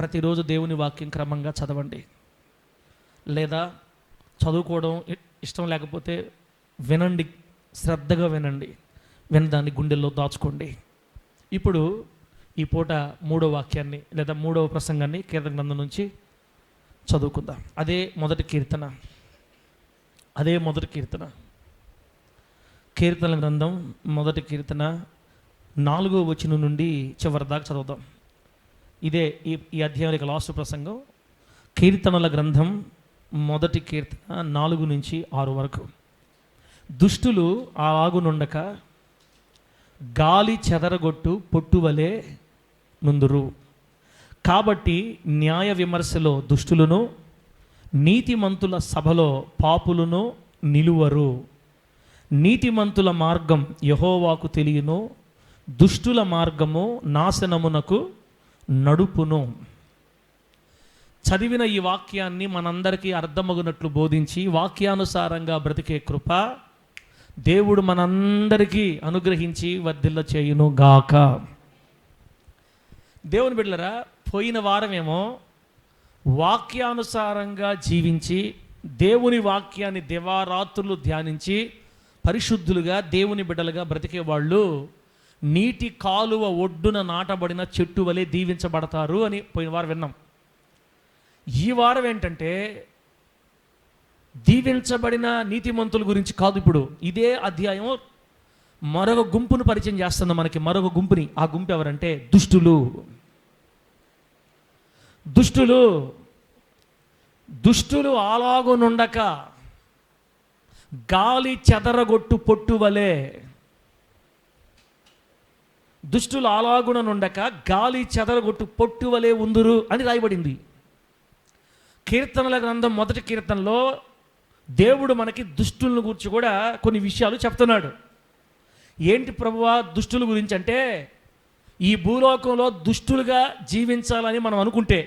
ప్రతిరోజు దేవుని వాక్యం క్రమంగా చదవండి. లేదా చదువుకోవడం ఇష్టం లేకపోతే వినండి, శ్రద్ధగా వినండి, వినదాన్ని గుండెల్లో దాచుకోండి. ఇప్పుడు ఈ పూట 3వ వాక్యాన్ని లేదా 3వ ప్రసంగాన్ని కీర్తన గ్రంథం నుంచి చదువుకుందాం. అదే మొదటి కీర్తన. కీర్తన గ్రంథం మొదటి కీర్తన 4వ వచనం నుండి చివరి దాకా చదువుదాం. ఇదే ఈ అధ్యాయం యొక్క లాస్ట్ ప్రసంగం. కీర్తనల గ్రంథం మొదటి కీర్తన 4 నుంచి 6 వరకు. దుష్టులు అలాగునుండక గాలి చెదరగొట్టు పొట్టువలే నుందురు. కాబట్టి న్యాయ విమర్శలో దుష్టులను, నీతిమంతుల సభలో పాపులను నిలువరు. నీతిమంతుల మార్గం యెహోవాకు తెలియను, దుష్టుల మార్గము నాశనమునకు నడుపును. చదివిన ఈ వాక్యాన్ని మనందరికీ అర్థమగునట్లు బోధించి వాక్యానుసారంగా బ్రతికే కృప దేవుడు మనందరికీ అనుగ్రహించి వర్ధిల్ల చేయును గాక. దేవుని బిడ్డలారా, పోయిన వారమేమో వాక్యానుసారంగా జీవించి దేవుని వాక్యాన్ని దివారాత్రులు ధ్యానించి పరిశుద్ధులుగా దేవుని బిడ్డలుగా బ్రతికే వాళ్ళు నీటి కాలువ ఒడ్డున నాటబడిన చెట్టు వలె దీవించబడతారు అని పోయిన వారం విన్నాం. ఈ వారం ఏంటంటే దీవించబడిన నీతిమంతుల గురించి కాదు. ఇప్పుడు ఇదే అధ్యాయం మరొక గుంపును పరిచయం చేస్తుంది మనకి, మరొక గుంపుని. ఆ గుంపు ఎవరంటే దుష్టులు అలాగునుండక గాలి చెదరగొట్టు పొట్టు వలె. దుష్టులు అలాగునుండక గాలి చెదరగొట్టు పొట్టు వలె ఉందురు అని రాయబడింది. కీర్తనల గ్రంథం మొదటి కీర్తనలో దేవుడు మనకి దుష్టులను గురించి కూడా కొన్ని విషయాలు చెప్తున్నాడు. ఏంటి ప్రభువా దుష్టుల గురించి అంటే, ఈ భూలోకంలో దుష్టులుగా జీవించాలని మనం అనుకుంటే,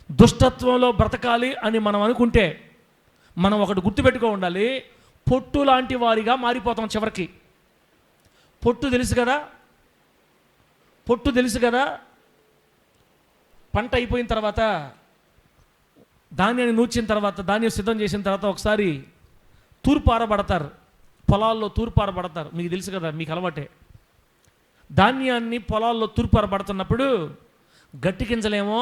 దుష్టత్వంలో బ్రతకాలి అని మనం అనుకుంటే, మనం ఒకటి గుర్తుపెట్టుకో ఉండాలి, పొట్టు లాంటి వారిగా మారిపోతాం చివరికి. పొట్టు తెలుసు కదా, పంట అయిపోయిన తర్వాత ధాన్యాన్ని నూర్చిన తర్వాత, ధాన్యం సిద్ధం చేసిన తర్వాత ఒకసారి తూర్పారబడతారు, పొలాల్లో తూర్పారబడతారు. మీకు తెలుసు కదా, మీకు అలవాటే. ధాన్యాన్ని పొలాల్లో తూర్పారబడుతున్నప్పుడు గట్టి గింజలేమో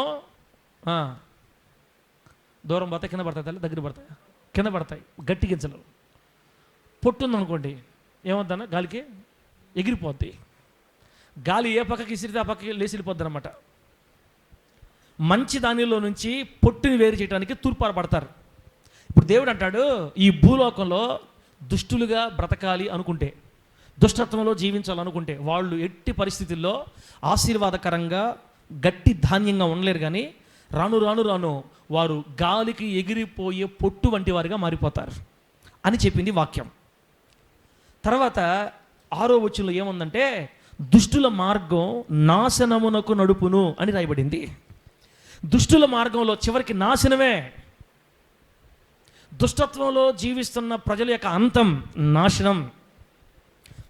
దూరం పడతాయి, కింద పడతాయి, తల్లి దగ్గర పడతాయి, కింద పడతాయి గట్టి గింజలు. పొట్టు ఉందనుకోండి, ఏమవుద్దన్న గాలికి ఎగిరిపోద్ది. గాలి ఏ పక్కకి ఇసిరితే ఆ పక్కకి లేసిపోద్ది అనమాట. మంచి దానిలో నుంచి పొట్టుని వేరు చేయడానికి తూర్పారబడతారు. ఇప్పుడు దేవుడు అంటాడు, ఈ భూలోకంలో దుష్టులుగా బ్రతకాలి అనుకుంటే, దుష్టత్వంలో జీవించాలనుకుంటే వాళ్ళు ఎట్టి పరిస్థితుల్లో ఆశీర్వాదకరంగా గట్టి ధాన్యంగా ఉండలేరు. కానీ రాను రాను రాను వారు గాలికి ఎగిరిపోయే పొట్టు వంటి వారిగా మారిపోతారు అని చెప్పింది వాక్యం. తర్వాత 6వ వచనంలో ఏముందంటే, దుష్టుల మార్గం నాశనమునకు నడుపును అని రాయబడింది. దుష్టుల మార్గంలో చివరికి నాశనమే. దుష్టత్వంలో జీవిస్తున్న ప్రజల యొక్క అంతం నాశనం.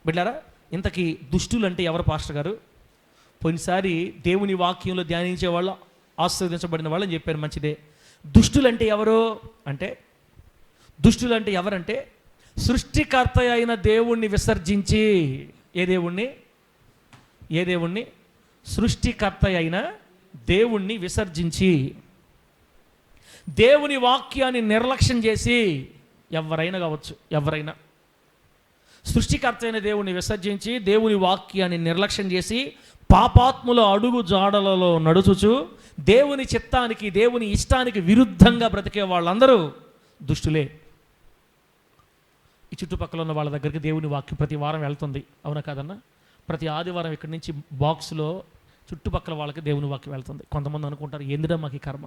బిడ్డారా, ఇంతకీ దుష్టులు అంటే ఎవరు పాస్టర్ గారు? పోయినసారి దేవుని వాక్యంలో ధ్యానించే వాళ్ళు ఆశీర్వదించబడిన వాళ్ళని చెప్పారు, మంచిదే. దుష్టులంటే ఎవరంటే సృష్టికర్త అయిన దేవుణ్ణి విసర్జించి, ఏ దేవుణ్ణి? సృష్టికర్త అయిన దేవుణ్ణి విసర్జించి దేవుని వాక్యాన్ని నిర్లక్ష్యం చేసి, ఎవరైనా కావచ్చు, ఎవరైనా సృష్టికర్త అయిన దేవుణ్ణి విసర్జించి దేవుని వాక్యాన్ని నిర్లక్ష్యం చేసి పాపాత్ముల అడుగు జాడలలో నడుచుచు దేవుని చిత్తానికి, దేవుని ఇష్టానికి విరుద్ధంగా బ్రతికే వాళ్ళందరూ దుష్టులే. ఈ చుట్టుపక్కల ఉన్న వాళ్ళ దగ్గరికి దేవుని వాక్యం ప్రతి వారం వెళ్తుంది, అవునా కాదన్నా? ప్రతి ఆదివారం ఇక్కడి నుంచి బాక్స్లో చుట్టుపక్కల వాళ్ళకి దేవుని వాక్యం వెళ్తుంది. కొంతమంది అనుకుంటారు, ఎందుడా మాకు ఈ కర్మ,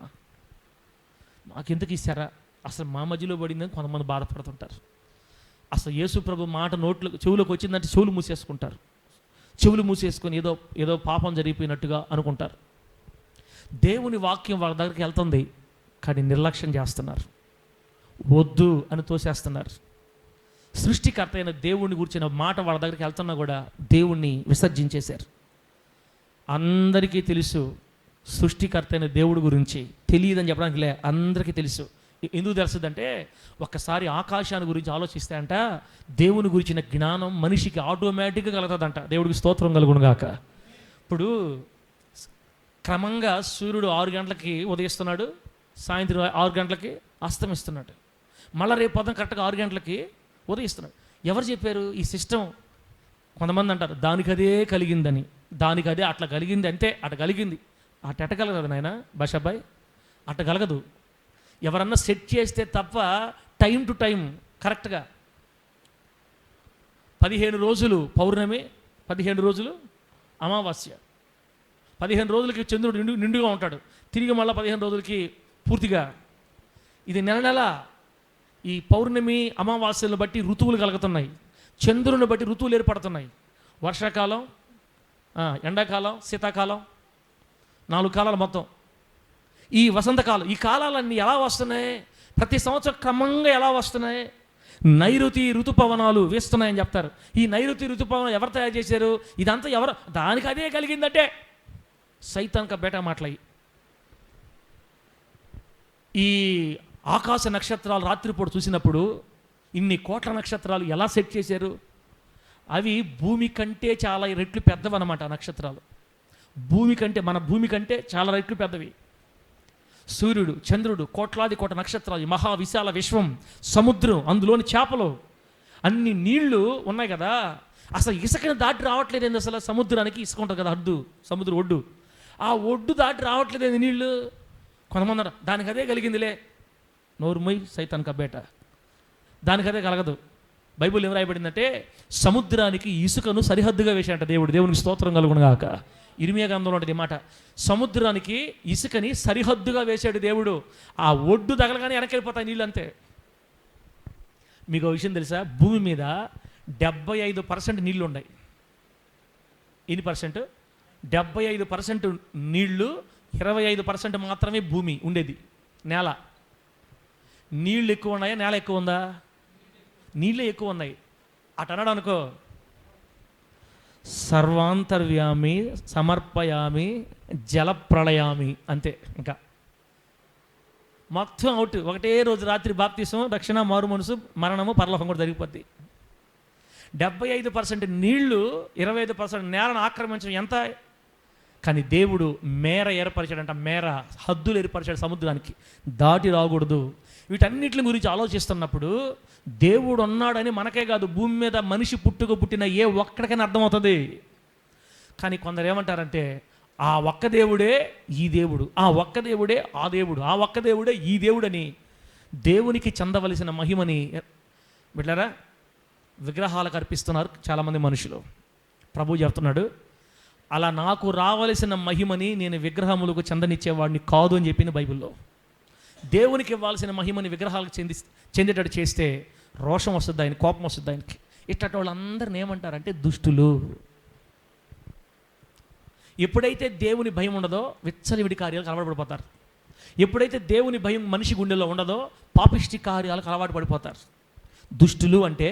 మాకెందుకు ఇస్తారా, అసలు మా మధ్యలో పడిందని కొంతమంది బాధపడుతుంటారు. అసలు యేసు ప్రభు మాట చెవులోకి వచ్చిందంటే చెవులు మూసేసుకొని ఏదో పాపం జరిగిపోయినట్టుగా అనుకుంటారు. దేవుని వాక్యం వాళ్ళ దగ్గరికి వెళ్తుంది, కానీ నిర్లక్ష్యం చేస్తున్నారు, వద్దు అని తోసేస్తున్నారు. సృష్టికర్త అయిన దేవుణ్ణి గురించిన మాట వాళ్ళ దగ్గరికి వెళ్తున్నా కూడా దేవుణ్ణి విసర్జించేశారు. అందరికీ తెలుసు, సృష్టికర్త అయిన దేవుడి గురించి తెలియదని చెప్పడానికి లే, అందరికీ తెలుసు. ఎందుకు తెలుస్తుందంటే ఒక్కసారి ఆకాశాన్ని గురించి ఆలోచిస్తే అంట దేవుని గురించిన జ్ఞానం మనిషికి ఆటోమేటిక్గా కలుగుతుందంట. దేవుడికి స్తోత్రం కలుగునుగాక. ఇప్పుడు క్రమంగా సూర్యుడు 6 గంటలకి ఉదయిస్తున్నాడు, సాయంత్రం 6 గంటలకి అస్తమిస్తున్నాడు, మళ్ళీ రేపు పొద్దున కరెక్ట్గా 6 గంటలకి ఉదయిస్తున్నాడు. ఎవరు చెప్పారు ఈ సిస్టమ్? కొంతమంది అంటారు దానికి అదే కలిగిందని, దానికి అదే అట్లా కలిగింది, అంతే అట్లా కలిగింది. అట్ట కలగదు నాయన భాషాబాయ్, అట్ట కలగదు. ఎవరన్నా సెట్ చేస్తే తప్ప టైం టు టైం కరెక్ట్గా 15 రోజులు పౌర్ణమి, 15 రోజులు అమావాస్య, 15 రోజులకి చంద్రుడు నిండుగా ఉంటాడు, తిరిగి మళ్ళీ 15 రోజులకి పూర్తిగా. ఇది నెల ఈ పౌర్ణమి అమావాస్యలను బట్టి ఋతువులు కలుగుతున్నాయి, చంద్రుని బట్టి ఋతువులు ఏర్పడుతున్నాయి. వర్షాకాలం, ఎండాకాలం, శీతాకాలం, 4 కాలాలు మొత్తం. ఈ వసంతకాలం, ఈ కాలాలన్నీ ఎలా వస్తున్నాయి? ప్రతి సంవత్సరం క్రమంగా ఎలా వస్తున్నాయి? నైరుతి ఋతుపవనాలు వేస్తున్నాయని చెప్తారు. ఈ నైరుతి ఋతుపవనాలు ఎవరు తయారు చేశారు? ఇదంతా ఎవరు? దానికి అదే కలిగిందంటే సైతానిక బేటా మాటలయ్యి. ఈ ఆకాశ నక్షత్రాలు రాత్రిపూట చూసినప్పుడు ఇన్ని కోట్ల నక్షత్రాలు ఎలా సెట్ చేశారు? అవి భూమి కంటే చాలా రెట్లు పెద్దవన్నమాట. నక్షత్రాలు భూమి కంటే, మన భూమి కంటే చాలా రెట్లు పెద్దవి. సూర్యుడు, చంద్రుడు, కోట్లాది కోట్ల నక్షత్రాలు, మహా విశాల విశ్వం, సముద్రం, అందులోని చేపలు, అన్ని నీళ్లు ఉన్నాయి కదా. అసలు ఇసుకని దాటి రావట్లేదండి. అసలు సముద్రానికి ఇసుక ఉంటుంది కదా, అడ్డు సముద్రం ఒడ్డు, ఆ ఒడ్డు దాటి రావట్లేదండి నీళ్లు. కొంతమంది అన్నారు దానికి అదే కలిగిందిలే. నోరుమై సైతానిక బేట, దానికి అదే కలగదు. బైబిల్ ఏం రాయబడిందంటే సముద్రానికి ఇసుకను సరిహద్దుగా వేశాడంట దేవుడు. దేవునికి స్తోత్రం కలుగునుగాక. ఇర్మియా గ్రంథంలో ఉంటుంది మాట, సముద్రానికి ఇసుకని సరిహద్దుగా వేశాడు దేవుడు. ఆ ఒడ్డు తగలగానే వెనక్కి వెళ్ళిపోతాయి నీళ్ళు, అంతే. మీకు ఒక విషయం తెలుసా? భూమి మీద 75% నీళ్లు ఉన్నాయి. ఎన్ని పర్సెంట్? 75% నీళ్లు, 25% మాత్రమే భూమి ఉండేది, నేల. నీళ్ళు ఎక్కువ ఉన్నాయా, నేల ఎక్కువ ఉందా? నీళ్ళే ఎక్కువ ఉన్నాయి. అటు అన్నాడు అనుకో, సర్వాంతర్యామి సమర్పయామి జలప్రళయామి, అంతే. ఇంకా మొత్తం అవుట్. ఒకటే రోజు రాత్రి బాప్తిసం, రక్షణ, మారు మనసు, మరణము, పరలోకం కూడా జరిగిపోద్ది. 75% నీళ్లు, 25% నేలను ఆక్రమించడం ఎంత? కానీ దేవుడు మేర ఏర్పరిచాడంట. మేర, హద్దులు ఏర్పరిచాడు సముద్రానికి, దాటి రాకూడదు. వీటన్నిటి గురించి ఆలోచిస్తున్నప్పుడు దేవుడు ఉన్నాడని మనకే కాదు, భూమి మీద మనిషి పుట్టిన ఏ ఒక్కడికైనా అర్థమవుతుంది. కానీ కొందరు ఏమంటారంటే ఆ ఒక్క దేవుడే ఈ దేవుడు, ఆ ఒక్క దేవుడే ఆ దేవుడు, ఆ ఒక్క దేవుడే ఈ దేవుడని దేవునికి చెందవలసిన మహిమని బిడ్డలారా విగ్రహాలకు అర్పిస్తున్నారు చాలామంది మనుషులు. ప్రభు చెప్తున్నాడు, అలా నాకు రావలసిన మహిమని నేను విగ్రహములకు చెందనిచ్చేవాడిని కాదు అని చెప్పింది బైబిల్లో. దేవునికి ఇవ్వాల్సిన మహిమని విగ్రహాలకు చెందేటట్టు చేస్తే రోషం వస్తుంది, ఆయన కోపం వస్తుంది ఆయనకి. ఇట్లాంటి వాళ్ళందరిని ఏమంటారంటే దుష్టులు. ఎప్పుడైతే దేవుని భయం ఉండదో విచ్చలవిడి కార్యాలకు అలవాటు పడిపోతారు. ఎప్పుడైతే దేవుని భయం మనిషి గుండెలో ఉండదో పాపిష్టి కార్యాలకు అలవాటు పడిపోతారు. దుష్టులు అంటే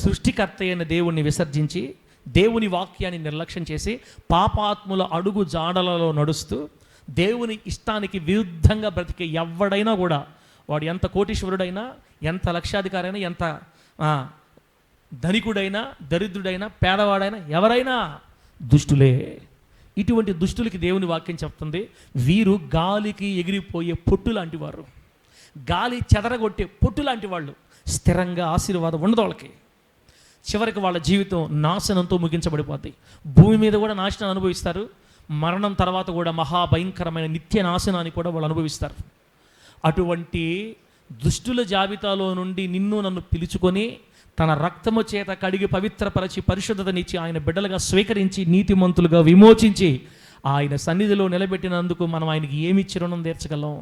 సృష్టికర్త అయిన దేవుణ్ణి విసర్జించి దేవుని వాక్యాన్ని నిర్లక్ష్యం చేసి పాపాత్ముల అడుగు జాడలలో నడుస్తూ దేవుని ఇష్టానికి విరుద్ధంగా బ్రతికే ఎవడైనా కూడా, వాడు ఎంత కోటీశ్వరుడైనా, ఎంత లక్షాధికారి అయినా, ఎంత ధనికుడైనా, దరిద్రుడైనా, పేదవాడైనా, ఎవరైనా దుష్టులే. ఇటువంటి దుష్టులకి దేవుని వాక్యం చెప్తుంది, వీరు గాలికి ఎగిరిపోయే పొట్టు లాంటి వారు, గాలి చెదరగొట్టే పొట్టు లాంటి వాళ్ళు. స్థిరంగా ఆశీర్వాదం ఉండదు వాళ్ళకి. చివరికి వాళ్ళ జీవితం నాశనంతో ముగించబడిపోద్ది. భూమి మీద కూడా నాశనం అనుభవిస్తారు, మరణం తర్వాత కూడా మహాభయంకరమైన నిత్య నాశనాన్ని కూడా వాళ్ళు అనుభవిస్తారు. అటువంటి దుష్టుల జాబితాలో నుండి నిన్ను నన్ను పిలుచుకొని తన రక్తము చేత కడిగి పవిత్రపరచి పరిశుద్ధతనిచ్చి ఆయన బిడ్డలుగా స్వీకరించి నీతిమంతులుగా విమోచించి ఆయన సన్నిధిలో నిలబెట్టినందుకు మనం ఆయనకి ఏమి చిరుణం తీర్చగలం?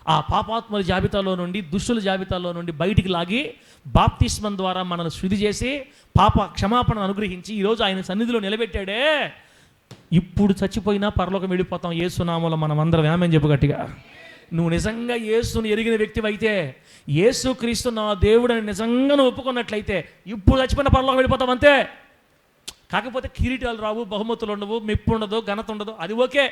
ఆ పాపాత్మల జాబితాలో నుండి, దుష్టుల జాబితాలో నుండి బయటికి లాగి బాప్తిస్మం ద్వారా మనల్ని శుద్ధి చేసి పాప క్షమాపణ అనుగ్రహించి ఈరోజు ఆయన సన్నిధిలో నిలబెట్టాడే. ఇప్పుడు చచ్చిపోయినా పరలోకం వెళ్ళిపోతాం యేసు నామములో. మనం అందరం ఆమేన్ చెప్పు గట్టిగా. నువ్వు నిజంగా యేసుని ఎరిగిన వ్యక్తివైతే, యేసు క్రీస్తు నా దేవుడని నిజంగా నువ్వు ఒప్పుకున్నట్లయితే ఇప్పుడు చచ్చిపోయిన పరలోకం వెళ్ళిపోతాం అంతే. కాకపోతే కిరీటాలు రావు, బహుమతులు ఉండవు, మెప్పు ఉండదు, ఘనత ఉండదు, అది ఓకే.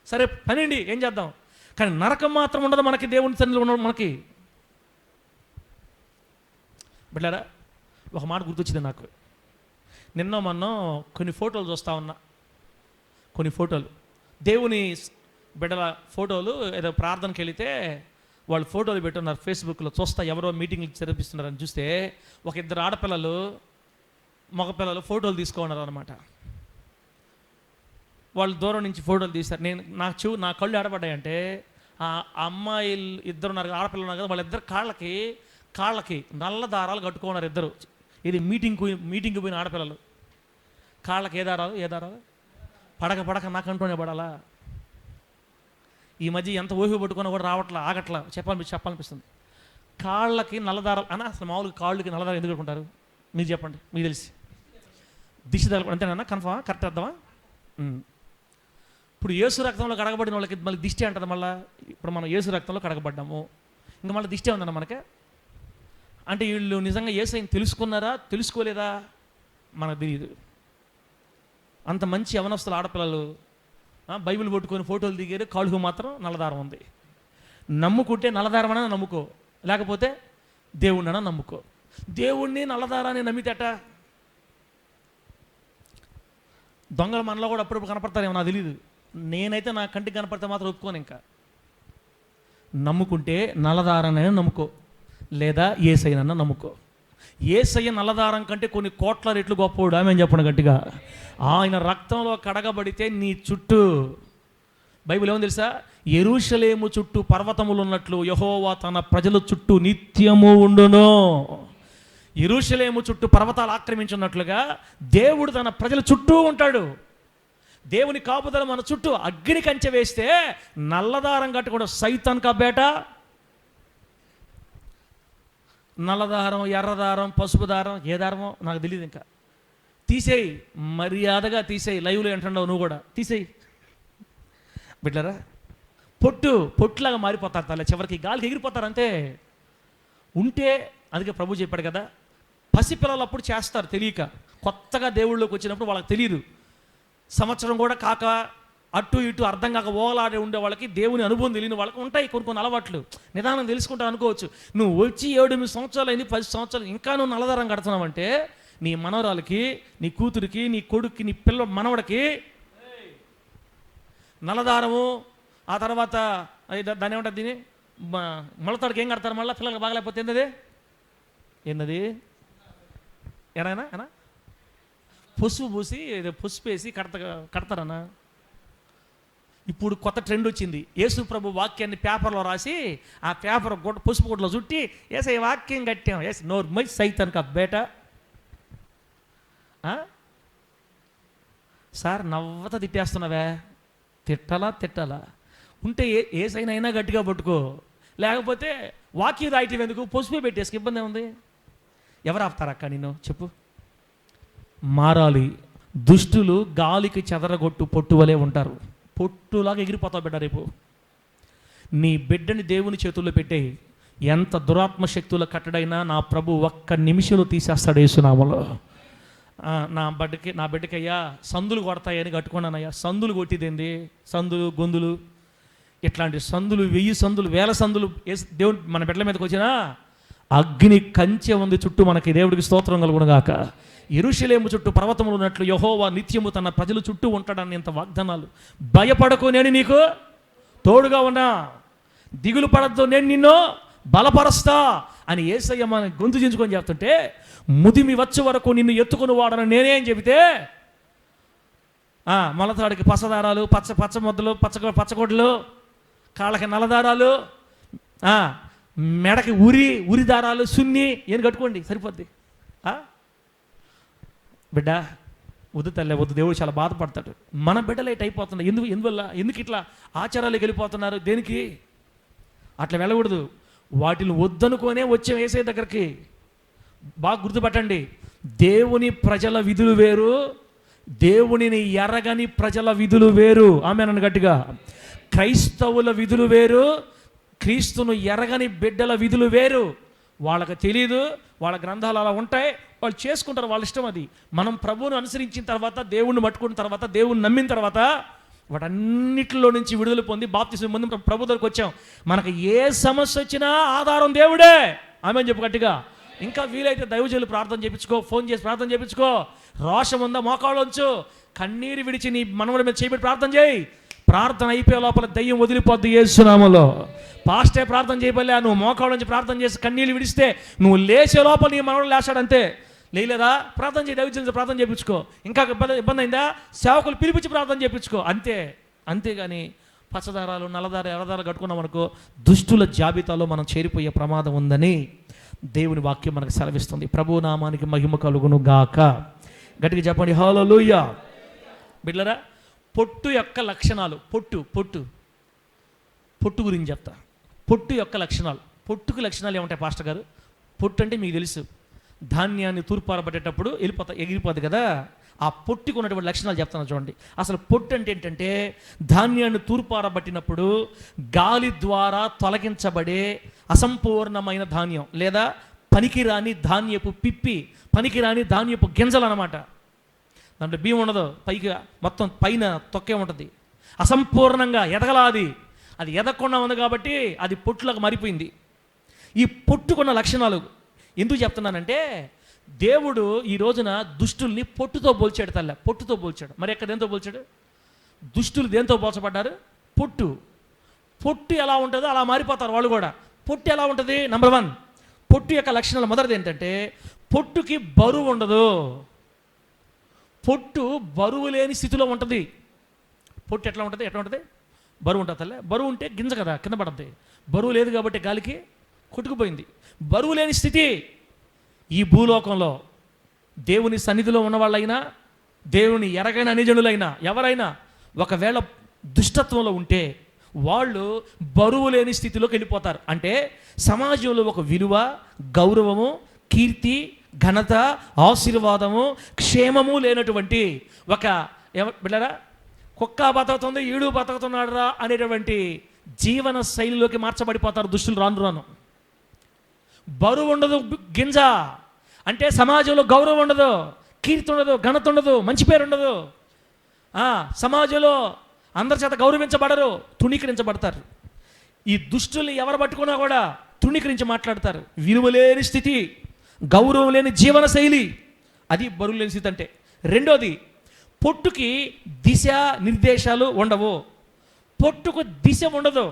సరే పనిండి, ఏం చేద్దాం. కానీ నరకం మాత్రం ఉండదు మనకి, దేవుని సన్నిధిలో ఉన్న మనకి. బిడ్డారా, ఒక మాట గుర్తొచ్చింది నాకు. నిన్న మొన్న కొన్ని ఫోటోలు చూస్తూ ఉన్నా, కొన్ని ఫోటోలు దేవుని బిడ్డల ఫోటోలు. ఏదో ప్రార్థనకి వెళితే వాళ్ళు ఫోటోలు పెట్టున్నారు ఫేస్బుక్లో. చూస్తా ఎవరో మీటింగ్లు జరిపిస్తున్నారని చూస్తే ఒక ఇద్దరు ఆడపిల్లలు మగపిల్లలు ఫోటోలు తీసుకున్నారు అనమాట. వాళ్ళు దూరం నుంచి ఫోటోలు తీస్తారు. నా కళ్ళు ఆడపడ్డాయంటే ఆ అమ్మాయిలు ఇద్దరు ఉన్నారు, ఆడపిల్లలు ఉన్నారు కదా, వాళ్ళిద్దరు కాళ్ళకి నల్ల దారాలు కట్టుకున్నారు ఇద్దరు. ఇది మీటింగ్కి పోయిన ఆడపిల్లలు. కాళ్ళకి ఏ దారాలు పడక నాకంటూనే పడాలా. ఈ మధ్య ఎంత ఊహి పట్టుకున్నా కూడా ఆగట్లా చెప్పాలనిపిస్తుంది. కాళ్ళకి నల్లదారాలు అన్న, అసలు మామూలుగా కాళ్ళకి నల్లదారాలు ఎందుకు కట్టుకుంటారు మీరు చెప్పండి, మీకు తెలిసి. దిష్టి తగలకుండా అంతేనా? కన్ఫర్మా? కరెక్ట్ అర్థమా? ఇప్పుడు యేసు రక్తంలో కడగబడిన వాళ్ళకి మళ్ళీ దిష్టి అంటుంది. మళ్ళీ ఇప్పుడు మనం యేసు రక్తంలో కడగబడ్డాము, ఇంకా మళ్ళీ దిష్టి ఉందన్న మనకే. అంటే వీళ్ళు నిజంగా యేసుని తెలుసుకున్నారా తెలుసుకోలేదా మనకు తెలియదు. అంత మంచి యవనస్తులు ఆడపిల్లలు బైబిల్ పట్టుకొని ఫోటోలు దిగారు, కాళ్ళకు మాత్రం నల్లదారం ఉంది. నమ్ముకుంటే నల్లదారం అన్నా నమ్ముకో, లేకపోతే దేవుణ్ణి నమ్ముకో. దేవుణ్ణి నల్లదారాన్ని నమ్మితేట దొంగలు మనలో కూడా అప్పుడప్పుడు కనపడతారేమో నాకు తెలియదు. నేనైతే నా కంటికి కనపడితే మాత్రం ఒప్పుకోను. ఇంకా నమ్ముకుంటే నల్లదారాన్ని నమ్ముకో, లేదా యేసయ్యనన్నా నమ్ముకో. యేసయ్య నల్లదారం కంటే కొన్ని కోట్ల రెట్లు గొప్పవాడు. ఆమె చెప్పండి గట్టిగా. ఆయన రక్తంలో కడగబడితే నీ చుట్టూ, బైబిల్ ఏమో తెలుసా, యెరూషలేము చుట్టూ పర్వతములు ఉన్నట్లు యెహోవా తన ప్రజల చుట్టూ నిత్యము ఉండును. యెరూషలేము చుట్టూ పర్వతాలు ఆక్రమించున్నట్లుగా దేవుడు తన ప్రజల చుట్టూ ఉంటాడు. దేవుని కాపుదల మన చుట్టూ. అగ్ని కంచె వేస్తే నల్లదారం కట్టుకుండా సైతాన్ కా బేట, నల్లదారం, ఎర్రదారం, పసుపు దారం, ఏ దారమో నాకు తెలియదు. ఇంకా తీసేయి, మర్యాదగా తీసేయి. లైవ్లో ఏంటంటావు నువ్వు కూడా తీసేయి బిడ్డరా. పొట్టులాగా మారిపోతారు, తల చివరికి గాలికి ఎగిరిపోతారు అంతే. ఉంటే అందుకే ప్రభు చెప్పాడు కదా, పసిపిల్లలు అప్పుడు చేస్తారు తెలియక. కొత్తగా దేవుళ్ళలోకి వచ్చినప్పుడు వాళ్ళకి తెలియదు. సంవత్సరం కూడా కాక అటు ఇటు అర్థం కాక ఓలాడే ఉండే వాళ్ళకి, దేవుని అనుభవం తెలియని వాళ్ళకి ఉంటాయి కొన్ని అలవాట్లు. నిదానం తెలుసుకుంటా అనుకోవచ్చు. నువ్వు వచ్చి 7-8 సంవత్సరాలు అయింది, 10 సంవత్సరాలు ఇంకా నువ్వు నల్లదారం కడుతున్నావంటే నీ మనవరాలకి, నీ కూతురికి, నీ కొడుక్కి, నీ మనవడికి నల్లదారము. ఆ తర్వాత దాని ఏమంటారు, దీన్ని మొలతాడికి ఏం కడతారు మళ్ళీ పిల్లలకి బాగలేకపోతే ఏందది ఏనా పసుపు పూసి పసుపు వేసి కడతారన్నా. ఇప్పుడు కొత్త ట్రెండ్ వచ్చింది. యేసు ప్రభు వాక్యాన్ని పేపర్లో రాసి ఆ పేపర్ పసుపు గుడ్డలో చుట్టి ఏసై వాక్యం కట్టాం. ఎస్ నోర్మై సైతాన్ కా బేట. సార్ నవ్వత తిట్టేస్తున్నావే, తిట్టాలా ఉంటే ఏసైనా గట్టిగా పట్టుకో, లేకపోతే వాక్యం రాయటం ఎందుకు, పసుపే పెట్టేసి ఇబ్బంది ఏముంది. ఎవరు ఆపుతారక్క నిన్ను చెప్పు. మారాలి. దుష్టులు గాలికి చెదరగొట్టు పొట్టు వలె ఉంటారు. పొట్టులాగా ఎగిరిపోతావు బిడ్డ. రేపు నీ బిడ్డని దేవుని చేతుల్లో పెట్టేయి. ఎంత దురాత్మ శక్తుల కట్టడైనా నా ప్రభు ఒక్క నిమిషంలో తీసేస్తాడు యేసునామములో. నా బిడ్డకయ్యా సందులు కొడతాయని కట్టుకున్నానయ్యా. సందులు కొట్టిదేంది, సందులు గొంతులు ఇట్లాంటి సందులు 1000 సందులు 1000 సందులు దేవుడు మన బిడ్డల మీదకి వచ్చినా అగ్ని కంచె ఉంది చుట్టూ. మనకి దేవుడికి స్తోత్రం కలుగునుగాక. యెరూషలేము చుట్టూ పర్వతములు ఉన్నట్లు యెహోవా నిత్యము తన ప్రజల చుట్టూ ఉంటాడని ఇంత వాగ్దానాలు. భయపడకు, నేను నీకు తోడుగా ఉన్నా, దిగులు పడద్దు, నేను నిన్ను బలపరుస్తా అని యేసయ్య మన గొంతు చించుకొని చెప్తుంటే, ముదిమి వచ్చే వరకు నిన్ను ఎత్తుకుని వాడని నేనే అని చెబితే మొలతాడికి పచ్చదారాలు, పచ్చ ముద్దలు, పచ్చగొడ్లు, కాళ్ళకి నల్లదారాలు, మెడకి ఉరి దారాలు, సున్ని ఏం కట్టుకోండి సరిపోద్ది. బిడ్డ వద్దు తల్లే వద్దు. దేవుడు చాలా బాధపడతాడు. మన బిడ్డలు ఇటు అయిపోతున్నాయి. ఎందుకు ఇట్లా ఆచారాలకు వెళ్ళిపోతున్నారు? దేనికి అట్లా వెళ్ళకూడదు. వాటిని వద్దనుకోనే వచ్చాం యేసయ్య దగ్గరికి. బాగా గుర్తుపట్టండి, దేవుని ప్రజల విధులు వేరు, దేవునిని ఎరగని ప్రజల విధులు వేరు. ఆమేనని గట్టిగా. క్రైస్తవుల విధులు వేరు, క్రీస్తును ఎరగని బిడ్డల విధులు వేరు. వాళ్ళకి తెలియదు, వాళ్ళ గ్రంథాలు అలా ఉంటాయి, వాళ్ళు చేసుకుంటారు, వాళ్ళ ఇష్టం అది. మనం ప్రభువును అనుసరించిన తర్వాత, దేవుణ్ణి పట్టుకున్న తర్వాత, దేవుణ్ణి నమ్మిన తర్వాత వాటన్నిటిలో నుంచి విడుదల పొంది బాప్తిస్మం ముందు ప్రభు దగ్గరికి వచ్చాం. మనకు ఏ సమస్య వచ్చినా ఆధారం దేవుడే. ఆమె చెప్పు గట్టిగా. ఇంకా వీలైతే దైవజనులు ప్రార్థన చేయించుకో, ఫోన్ చేసి ప్రార్థన చేయించుకో. రోషం ఉందా మోకాళ్ళు ఉంచు, కన్నీరు విడిచి నీ మనవడి మీద చేయబెట్టి ప్రార్థన చేయి. ప్రార్థన అయిపోయే లోపల దయ్యం వదిలిపోద్ది యేసు నామములో. పాస్టే ప్రార్థన చేయబోలే, నువ్వు మోకాళ్ళ నుంచి ప్రార్థన చేసి కన్నీళ్ళు విడిస్తే నువ్వు లేచే లోపల నీ మనవడు లేచాడంతే. లేలేదా ప్రార్థన చేయి, దైవజనులు ప్రార్థన చేయించుకో. ఇంకా ఇబ్బంది అయిందా సేవకులు పిలిపించి ప్రార్థన చేయించుకో, అంతే. అంతేగాని పచ్చదారాలు నల్లదార ఎర్రదార కట్టుకున్నాం అనుకో, దుష్టుల జాబితాలో మనం చేరిపోయే ప్రమాదం ఉందని దేవుని వాక్యం మనకు సెలవిస్తుంది. ప్రభు నామానికి మహిమ కలుగును గాక. గట్టిగా చెప్పండి హల్లెలూయా. బిడ్డలారా, పొట్టు యొక్క లక్షణాలు. పొట్టు గురించి చెప్తా. పొట్టు యొక్క లక్షణాలు. పొట్టుకు లక్షణాలు ఏముంటాయి పాస్టర్ గారు? పొట్టు అంటే మీకు తెలుసు, ధాన్యాన్ని తూర్పారబట్టేటప్పుడు ఎగిరిపోద్ది కదా. ఆ పొట్టుకు ఉన్నటువంటి లక్షణాలు చెప్తాను చూడండి. అసలు పొట్టు అంటే ఏంటంటే, ధాన్యాన్ని తూర్పారబట్టినప్పుడు గాలి ద్వారా తొలగించబడే అసంపూర్ణమైన ధాన్యం, లేదా పనికిరాని ధాన్యపు పిప్పి, పనికిరాని ధాన్యపు గింజలు అన్నమాట. దాంట్లో బియ్యం ఉండదు, పైకి మొత్తం పైన తొక్కే ఉంటుంది. అసంపూర్ణంగా ఎదగలాది, అది ఎదగకుండా ఉంది కాబట్టి అది పొట్టులకు మారిపోయింది. ఈ పొట్టుకున్న లక్షణాలు ఎందుకు చెప్తున్నానంటే, దేవుడు ఈ రోజున దుష్టుల్ని పొట్టుతో పోల్చాడు. పొట్టుతో పోల్చాడు. మరి ఎక్కడ దేంతో పోల్చాడు? దుష్టులు దేంతో పోల్చబడ్డారు? పొట్టు ఎలా ఉంటుందో అలా మారిపోతారు వాళ్ళు కూడా. పొట్టు ఎలా ఉంటుంది? నెంబర్ 1, పొట్టు యొక్క లక్షణాలు మొదటిది ఏంటంటే, పొట్టుకి బరువు ఉండదు. పొట్టు బరువు లేని స్థితిలో ఉంటుంది. పొట్టు ఎట్లా ఉంటుంది? బరువు ఉంటుంది. బరువు ఉంటే గింజ కదా, కింద పడుతుంది. బరువు లేదు కాబట్టి గాలికి కొట్టుకుపోయింది. బరువు లేని స్థితి. ఈ భూలోకంలో దేవుని సన్నిధిలో ఉన్నవాళ్ళైనా, దేవుని ఎరగైన అనిజనులైనా, ఎవరైనా ఒకవేళ దుష్టత్వంలో ఉంటే వాళ్ళు బరువు లేని స్థితిలోకి వెళ్ళిపోతారు. అంటే సమాజంలో ఒక విలువ, గౌరవము, కీర్తి, ఘనత, ఆశీర్వాదము, క్షేమము లేనటువంటి ఒక బిడ్డరా, కుక్క బతుకుతుంది ఈడు బతుకుతున్నాడు రా అనేటువంటి జీవన శైలిలోకి మార్చబడిపోతారు దుష్టులు రాను రాను. బరువు ఉండదు గింజ అంటే సమాజంలో గౌరవం ఉండదు, కీర్తి ఉండదు, ఘనత ఉండదు, మంచి పేరు ఉండదు. సమాజంలో అందరి చేత గౌరవించబడరు, తృణీకరించబడతారు. ఈ దుష్టుల్ని ఎవరు పట్టుకున్నా కూడా తృణీకరించి మాట్లాడతారు. విలువలేని స్థితి, గౌరవం లేని జీవన శైలి, అది బరువు లేని స్థితి అంటే. రెండోది, పొట్టుకి దిశ నిర్దేశాలు ఉండవు. పొట్టుకు దిశ ఉండదు.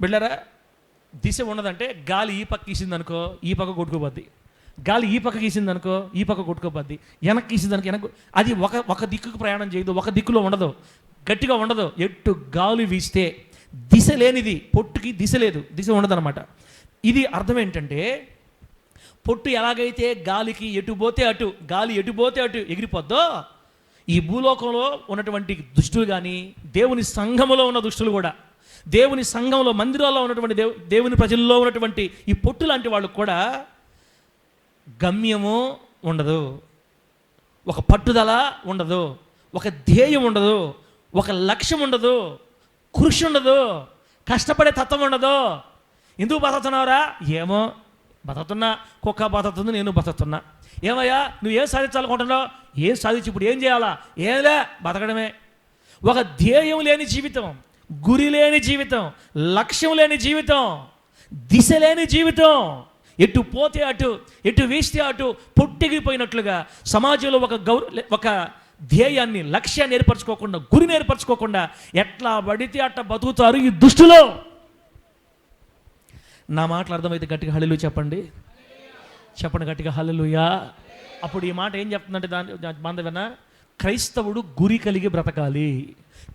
బిళ్ళరా, దిశ ఉండదంటే గాలి ఈ పక్క గీసిందనుకో ఈ పక్క కొట్టుకోపోద్ది, గాలి ఈ పక్క గీసిందనుకో ఈ పక్క కొట్టుకోపోద్ది, వెనక్కి గీసిందనుకో వెనక్కు. అది ఒక దిక్కుకు ప్రయాణం చేయదు, ఒక దిక్కులో ఉండదు, గట్టిగా ఉండదు. ఎటు గాలి వీస్తే దిశ లేనిది. పొట్టుకి దిశ లేదు, దిశ ఉండదన్నమాట. ఇది అర్థం ఏంటంటే, పొట్టు ఎలాగైతే గాలికి గాలి ఎటు పోతే అటు ఎగిరిపోద్దో, ఈ భూలోకంలో ఉన్నటువంటి దుష్టులు కానీ, దేవుని సంఘములో ఉన్న దుష్టులు కూడా, దేవుని సంఘంలో మందిరాల్లో ఉన్నటువంటి దేవుని ప్రజల్లో ఉన్నటువంటి ఈ పొట్టు లాంటి వాళ్ళు కూడా గమ్యము ఉండదు, ఒక పట్టుదల ఉండదు, ఒక ధ్యేయం ఉండదు, ఒక లక్ష్యం ఉండదు, కృషి ఉండదు, కష్టపడే తత్వం ఉండదు. ఎందుకు బతుకుతున్నావురా? ఏమో బతుకుతున్నా, కుక్క బతుకుతుంది, నేను బతుకుతున్నా. ఏమయ్యా నువ్వేం సాధించాలనుకుంటున్నావు? ఏం సాధించి ఇప్పుడు ఏం చేయాలా? ఏంలే బతకడమే. ఒక ధ్యేయం లేని జీవితం, గురి లేని జీవితం, లక్ష్యం లేని జీవితం, దిశ లేని జీవితం, ఎటు పోతే అటు, ఎటు వీస్తే అటు పొట్టిగిపోయినట్లుగా సమాజంలో ఒక ధ్యేయాన్ని, లక్ష్యాన్ని ఏర్పరచుకోకుండా, గురిని ఏర్పరచుకోకుండా ఎట్లా పడితే అట్లా బతుకుతారు ఈ దుష్టులు. నా మాటలు అర్థమైతే గట్టిగా హల్లెలూయా చెప్పండి. గట్టిగా హల్లెలూయా. అప్పుడు ఈ మాట ఏం చెప్తుందంటే దాని బాంధవ్యన, క్రైస్తవుడు గురి కలిగి బ్రతకాలి,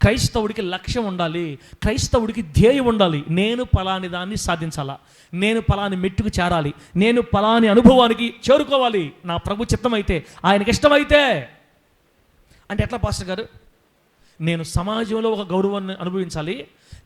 క్రైస్తవుడికి లక్ష్యం ఉండాలి, క్రైస్తవుడికి ధ్యేయం ఉండాలి. నేను పలాని దాన్ని సాధించాలా, నేను పలాని మెట్టుకు చేరాలి, నేను పలాని అనుభవానికి చేరుకోవాలి, నా ప్రభు చిత్తమైతే, ఆయనకి ఇష్టమైతే. అంటే ఎట్లా పాస్టర్ గారు? నేను సమాజంలో ఒక గౌరవాన్ని అనుభవించాలి,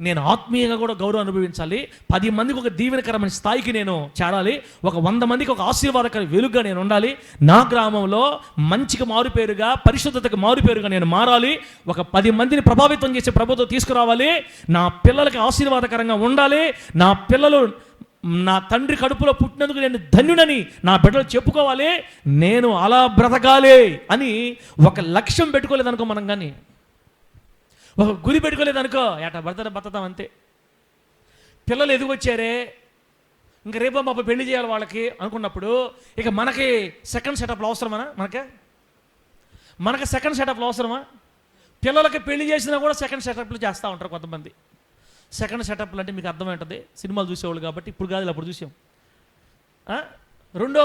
నేను ఆత్మీయంగా కూడా గౌరవం అనుభవించాలి, 10 మందికి ఒక దీవెనకరమైన స్థాయికి నేను చేరాలి, ఒక 100 మందికి ఒక ఆశీర్వాదకర వెలుగుగా నేను ఉండాలి, నా గ్రామంలో మంచికి మారుపేరుగా, పరిశుద్ధతకు మారుపేరుగా నేను మారాలి, ఒక 10 మందిని ప్రభావితం చేసే ప్రభుత్వం తీసుకురావాలి, నా పిల్లలకి ఆశీర్వాదకరంగా ఉండాలి, నా పిల్లలు నా తండ్రి కడుపులో పుట్టినందుకు నేను ధన్యుడని నా బిడ్డలు చెప్పుకోవాలి, నేను అలా బ్రతకాలి అని ఒక లక్ష్యం పెట్టుకోలేదనుకో మనం, కానీ ఒక గురి పెట్టుకోలేదనుకో ఏటా బతతాం అంతే. పిల్లలు ఎదిగొచ్చారే, ఇంకా రేపో మాప పెళ్లి చేయాలి వాళ్ళకి అనుకున్నప్పుడు ఇక మనకి సెకండ్ సెటప్లు అవసరమా? మనకి సెకండ్ సెటప్లు అవసరమా? పిల్లలకి పెళ్లి చేసినా కూడా సెకండ్ సెటప్లు చేస్తూ ఉంటారు కొంతమంది. సెకండ్ సెటప్లు అంటే మీకు అర్థమవుతుంది, సినిమాలు చూసేవాళ్ళు కాబట్టి. ఇప్పుడు కాదు, అప్పుడు చూసాం. రెండో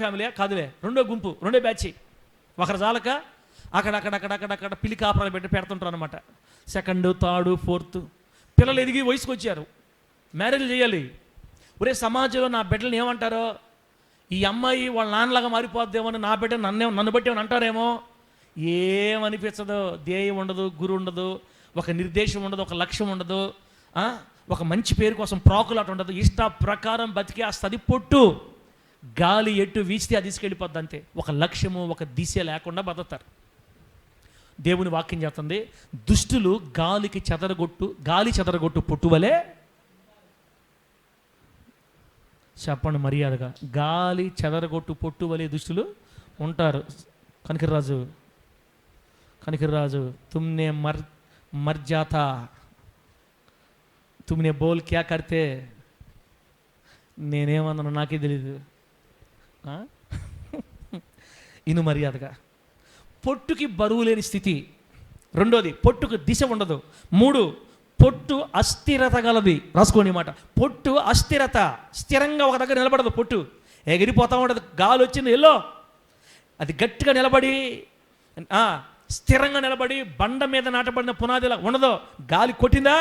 ఫ్యామిలీ కాదులే, రెండో గుంపు, రెండో బ్యాచ్. ఒకరు చాలక అక్కడ పిల్లి కాపురాలు పెడుతుంటారు అనమాట. Second, third, fourth. పిల్లలు ఎదిగి వయసుకు వచ్చారు, మ్యారేజ్లు చేయాలి. ఒరే సమాజంలో నా బిడ్డలు ఏమంటారో, ఈ అమ్మాయి వాళ్ళ నాన్నలాగా మారిపోద్దేమో, నా బిడ్డ నన్ను బట్టి ఏమని అంటారేమో. ఏమనిపించదు, ధ్యేయం ఉండదు, గురు ఉండదు, ఒక నిర్దేశం ఉండదు, ఒక లక్ష్యం ఉండదు, ఒక మంచి పేరు కోసం ప్రాకులాట ఉండదు. ఇష్ట ప్రకారం బతికి ఆ స్థది పొట్టు గాలి ఎట్టు వీచితే అది తీసుకెళ్ళిపోద్ది అంతే. ఒక లక్ష్యము, ఒక దిశ లేకుండా బతుకుతారు. దేవుని వాక్యం చేస్తుంది, దుష్టులు గాలి చెదరగొట్టు పొట్టువలే. చెప్పండి మర్యాదగా, గాలి చెదరగొట్టు పొట్టువలే దుష్టులు ఉంటారు. కనికరాజు తుమ్నే మర్ జాతా, తుమ్నే బోల్ క్యా కర్తే. నేనేమన్నాను నాకే తెలీదు. ఇను మర్యాదగా. పొట్టుకి బరువు లేని స్థితి. రెండోది, పొట్టుకు దిశ ఉండదు. 3, పొట్టు అస్థిరత గలది. రాసుకోండి మాట, పొట్టు అస్థిరత. స్థిరంగా ఒక దగ్గర నిలబడదు. పొట్టు ఎగిరిపోతూ ఉండదు. గాలి వచ్చింది ఎల్లో, అది గట్టిగా నిలబడి స్థిరంగా నిలబడి బండ మీద నాటబడిన పునాదిలా ఉండదు. గాలి కొట్టిందా,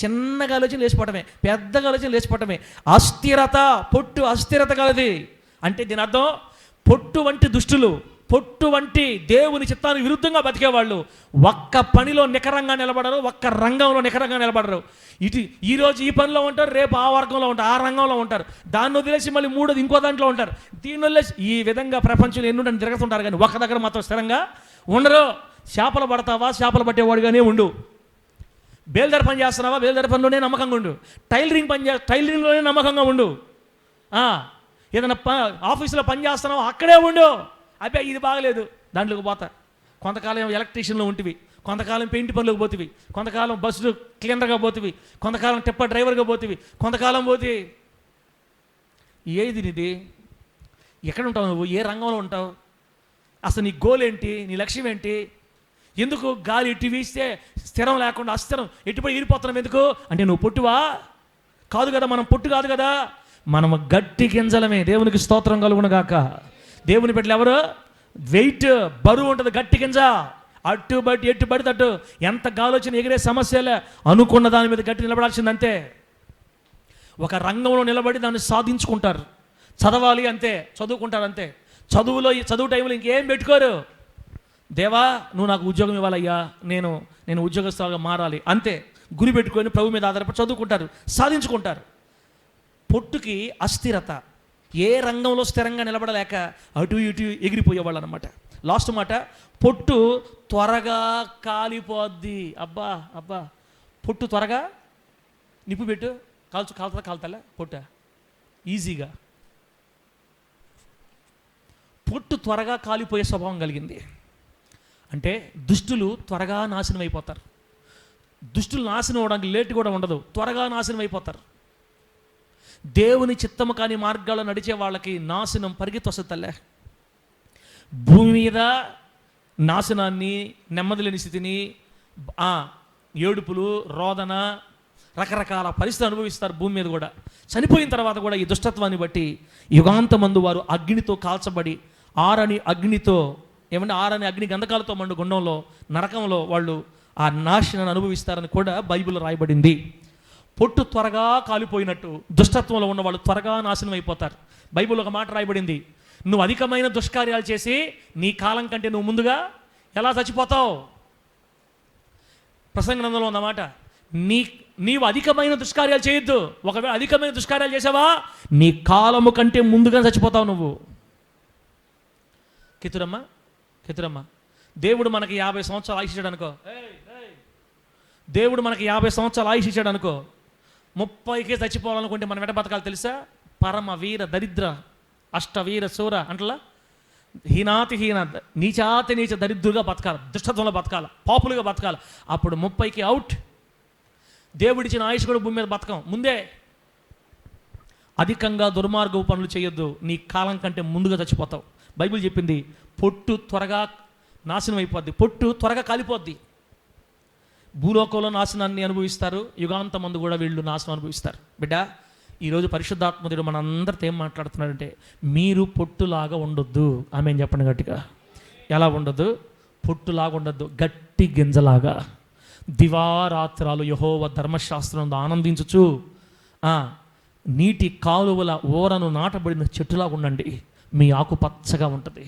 చిన్న గాలి వచ్చి లేచిపోవటమే, పెద్ద గాలి వచ్చి లేచిపోవటమే. అస్థిరత, పొట్టు అస్థిరత కలది. అంటే దీని అర్థం, పొట్టు వంటి దుష్టులు, పొట్టు వంటి దేవుని చిత్తానికి విరుద్ధంగా బతికేవాళ్ళు ఒక్క పనిలో నికరంగా నిలబడరు, ఒక్క రంగంలో నికరంగా నిలబడరు. ఈరోజు ఈ పనిలో ఉంటారు, రేపు ఆ వర్గంలో ఉంటారు, ఆ రంగంలో ఉంటారు. దాన్ని వదిలేసి మళ్ళీ 3ది ఇంకో దాంట్లో ఉంటారు. దీన్ని వదిలేసి ఈ విధంగా ప్రపంచంలో ఎన్నుండని తిరుగుతుంటారు, కానీ ఒక దగ్గర మాత్రం స్థిరంగా ఉండరు. చేపలు పడతావా, చేపలు పట్టేవాడుగానే ఉండు. బేల్దారి పని చేస్తున్నావా, బేల్దారి పనిలోనే నమ్మకంగా ఉండు. టైలరింగ్లోనే నమ్మకంగా ఉండు. ఏదైనా ఆఫీసులో పని చేస్తున్నావా, అక్కడే ఉండు. అబ్బే ఇది బాగలేదు, దాంట్లోకి పోతా. కొంతకాలం ఎలక్ట్రీషియన్లో ఉంటివి, కొంతకాలం పెయింట్ పనులకు పోతివి, కొంతకాలం బస్సు క్లీనర్గా పోతివి, కొంతకాలం టిప్పర్ డ్రైవర్గా పోతివి, కొంతకాలం పోతే. ఏది నీది? ఎక్కడ ఉంటావు నువ్వు? ఏ రంగంలో ఉంటావు? అసలు నీ గోల్ ఏంటి? నీ లక్ష్యం ఏంటి? ఎందుకు గాలి ఎట్టి వీస్తే స్థిరం లేకుండా అస్థిరం ఎట్టుపడి ఈరిపోతున్నాం ఎందుకు? అంటే నువ్వు పొట్టువా? కాదు కదా, మనం పొట్టు కాదు కదా, మనం గట్టి గింజలమే. దేవునికి స్తోత్రం కలుగును గాక. దేవుని బిడ్డలు ఎవరు? వెయిట్, బరువు ఉంటుంది, గట్టి గింజ. అట్టు బట్టి ఎట్టు పడితే అట్టు, ఎంత గాలి వచ్చిన ఎగిరే సమస్యలే. అనుకున్న దాని మీద గట్టి నిలబడాల్సిందంతే. ఒక రంగంలో నిలబడి దాన్ని సాధించుకుంటారు. చదవాలి అంతే, చదువుకుంటారు అంతే. చదువు టైంలో ఇంకేం పెట్టుకోరు. దేవా నువ్వు నాకు ఉద్యోగం ఇవ్వాలయ్యా, నేను ఉద్యోగస్తులుగా మారాలి అంతే. గురి పెట్టుకొని ప్రభు మీద ఆధారపడి చదువుకుంటారు, సాధించుకుంటారు. పొట్టుకి అస్థిరత, ఏ రంగంలో స్థిరంగా నిలబడలేక అటు ఇటు ఎగిరిపోయేవాళ్ళు అనమాట. లాస్ట్ మాట, పొట్టు త్వరగా కాలిపోద్ది. అబ్బా పొట్టు త్వరగా నిప్పు పెట్టు, కాలుతలే పొట్ట ఈజీగా. పొట్టు త్వరగా కాలిపోయే స్వభావం కలిగింది. అంటే దుష్టులు త్వరగా నాశనం అయిపోతారు. దుష్టులు నాశనం అవడానికి లేట్ కూడా ఉండదు, త్వరగా నాశనం అయిపోతారు. దేవుని చిత్తము కాని మార్గాల్లో నడిచే వాళ్ళకి నాశనం పరిగెత్తొస్తుంది తల్లే. భూమి మీద నాశనాన్ని, నెమ్మది లేని స్థితిని, ఏడుపులు, రోదన, రకరకాల పరిస్థితులు అనుభవిస్తారు. భూమి మీద కూడా చనిపోయిన తర్వాత కూడా ఈ దుష్టత్వాన్ని బట్టి యుగాంతమందు వారు అగ్నితో కాల్చబడి ఆరని అగ్ని గంధకాలతో మండు గుండంలో, నరకంలో వాళ్ళు ఆ నాశనాన్ని అనుభవిస్తారని కూడా బైబిల్లో రాయబడింది. పొట్టు త్వరగా కాలిపోయినట్టు దుష్టత్వంలో ఉన్న వాళ్ళు త్వరగా నాశనం అయిపోతారు. బైబిల్లో ఒక మాట రాయబడింది, నువ్వు అధికమైన దుష్కార్యాలు చేసి నీ కాలం కంటే నువ్వు ముందుగా ఎలా చచ్చిపోతావు. ప్రసంగ గ్రంథంలో ఉన్నమాట, నీవు అధికమైన దుష్కార్యాలు చేయొద్దు. ఒకవేళ అధికమైన దుష్కార్యాలు చేసావా నీ కాలము కంటే ముందుగా చచ్చిపోతావు నువ్వు. కితురమ్మ దేవుడు మనకి 50 సంవత్సరాలు ఆయుష్ ఇచ్చాడు అనుకో. దేవుడు మనకి 50 సంవత్సరాలు ఆయుష్ ఇచ్చాడు అనుకో. 30కే చచ్చిపోవాలనుకుంటే మనం ఎట బతకాలి తెలుసా? పరమ వీర దరిద్ర అష్టవీర శూర అంటలా హీనాతిహీన నీచాతి నీచ దరిద్రుగా బతకాలి, దుష్టత్వంలో బతకాలి, పాపులుగా బతకాలి. అప్పుడు 30కి అవుట్. దేవుడిచ్చిన ఆయుష్ కూడా భూమి మీద బతకం. ముందే అధికంగా దుర్మార్గపు పనులు చేయొద్దు, నీ కాలం కంటే ముందుగా చచ్చిపోతావు. బైబిల్ చెప్పింది పొట్టు త్వరగా నాశనం అయిపోద్ది, పొట్టు త్వరగా కాలిపోద్ది. భూలోకంలో నాశనాన్ని అనుభవిస్తారు, యుగాంతమందు కూడా వీళ్ళు నాశనం అనుభవిస్తారు. బిడ్డ, ఈరోజు పరిశుద్ధాత్మదేవుడు మనందరితో ఏం మాట్లాడుతున్నాడంటే మీరు పొట్టులాగా ఉండొద్దు. ఆమేన్ చెప్పండి గట్టిగా. ఎలా ఉండొద్దు? పొట్టులాగా ఉండొద్దు, గట్టి గింజలాగా దివారాత్రాలు యెహోవా ధర్మశాస్త్రం ఆనందించుచు నీటి కాలువల ఓరను నాటబడిన చెట్టులాగా ఉండండి. మీ ఆకు పచ్చగా ఉంటుంది.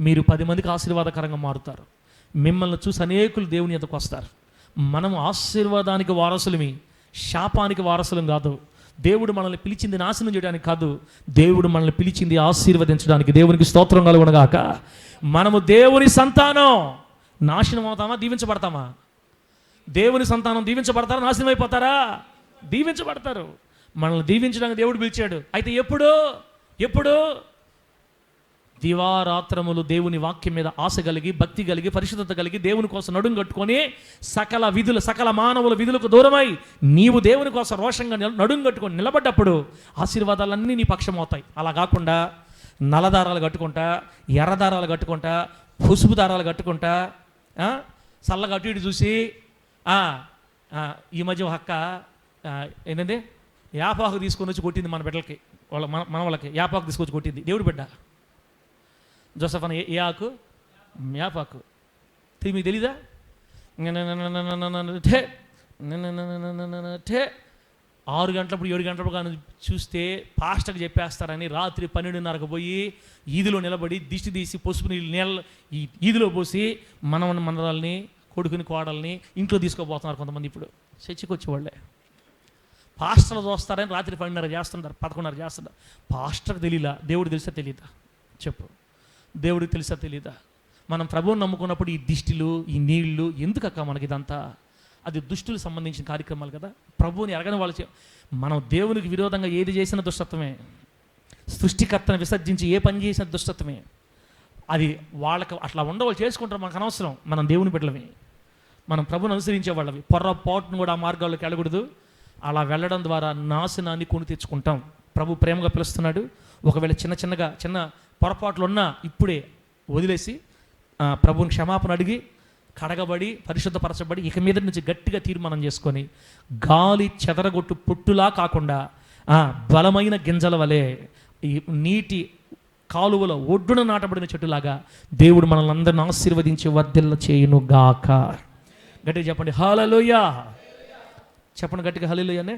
మీరు 10 మందికి ఆశీర్వాదకరంగా మారుతారు. మిమ్మల్ని చూసి అనేకులు దేవుని ఎదుకు వస్తారు. మనం ఆశీర్వాదానికి వారసులమి, శాపానికి వారసులం కాదు. దేవుడు మనల్ని పిలిచింది నాశనం చేయడానికి కాదు, దేవుడు మనల్ని పిలిచింది ఆశీర్వదించడానికి. దేవునికి స్తోత్రం కలుగునగాక. మనము దేవుని సంతానం. నాశనం అవుతామా? దీవించబడతామా? దేవుని సంతానం దీవించబడతారా? నాశనం అయిపోతారా? దీవించబడతారు. మనల్ని దీవించడానికి దేవుడు పిలిచాడు. అయితే ఎప్పుడు దివారాత్రములు దేవుని వాక్యం మీద ఆశ కలిగి, భక్తి కలిగి, పరిశుద్ధత కలిగి, దేవుని కోసం నడుం కట్టుకొని సకల మానవుల విధులకు దూరమై నీవు దేవుని కోసం రోషంగా నడుం కట్టుకొని నిలబడ్డప్పుడు ఆశీర్వాదాలన్నీ నీ పక్షం అవుతాయి. అలా కాకుండా నల్లదారాలు కట్టుకుంటా, ఎర్రదారాలు కట్టుకుంటా, పసుపు దారాలు కట్టుకుంటా, చల్లగా అటు ఇటు చూసి ఈ మధ్య అక్క ఏంటంటే యాపాకు తీసుకొని వచ్చి కొట్టింది మన బిడ్డలకి, మన వాళ్ళకి యాపాకు తీసుకొచ్చి కొట్టింది. దేవుడు బిడ్డ జోసఫ్ అని ఏ ఆకు? యాపాకు. మీకు తెలీదా? 6 గంటలప్పుడు 7 గంటలప్పుడు కానీ చూస్తే పాస్టర్కి చెప్పేస్తారని రాత్రి 12:30కు పోయి ఈదిలో నిలబడి దిష్టి తీసి పసుపు నీళ్ళు ఈ ఈదిలో పోసి మనవరాల్ని, కొడుకుని, కోడల్ని ఇంట్లో తీసుకోబోతున్నారు కొంతమంది. ఇప్పుడు చర్చికి వచ్చేవాళ్ళే పాస్టర్లు చూస్తారని రాత్రి 12:30 చేస్తుంటారు, 11:30 చేస్తుంటారు. పాస్టర్కి తెలియలా, దేవుడు తెలిసా తెలీదా? చెప్పు, దేవుడికి తెలిసా తెలీదా? మనం ప్రభువుని నమ్ముకున్నప్పుడు ఈ దిష్టిలు, ఈ నీళ్లు ఎందుకక్క మనకి ఇదంతా? అది దుష్టులకు సంబంధించిన కార్యక్రమాలు కదా. ప్రభువుని ఎరగని వాళ్ళు మనం దేవునికి విరోధంగా ఏది చేసిన దుష్టత్వమే. సృష్టికర్తను విసర్జించి ఏ పని చేసిన దుష్టత్వమే. అది వాళ్ళకి అట్లా ఉండవాళ్ళు చేసుకుంటారు, మనకు అనవసరం. మనం దేవుని బిడ్డలమే, మనం ప్రభుని అనుసరించే వాళ్ళవి. పొర్రపాటును కూడా ఆ మార్గాల్లోకి వెళ్ళకూడదు. అలా వెళ్ళడం ద్వారా నాశనాన్ని కొని తెచ్చుకుంటాం. ప్రభు ప్రేమగా పిలుస్తున్నాడు. ఒకవేళ చిన్న పొరపాట్లు ఉన్నా ఇప్పుడే వదిలేసి ప్రభువుని క్షమాపణ అడిగి కడగబడి పరిశుద్ధపరచబడి ఇక మీద నుంచి గట్టిగా తీర్మానం చేసుకొని గాలి చెదరగొట్టు పొట్టులా కాకుండా బలమైన గింజల వలె ఈ నీటి కాలువలో ఒడ్డున నాటబడిన చెట్టులాగా దేవుడు మనల్ని అందరిని ఆశీర్వదించి వర్ధిల్ల చేయును గాక. గట్టిగా చెప్పండి హల్లెలూయా. చెప్పండి గట్టిగా హల్లెలూయానే.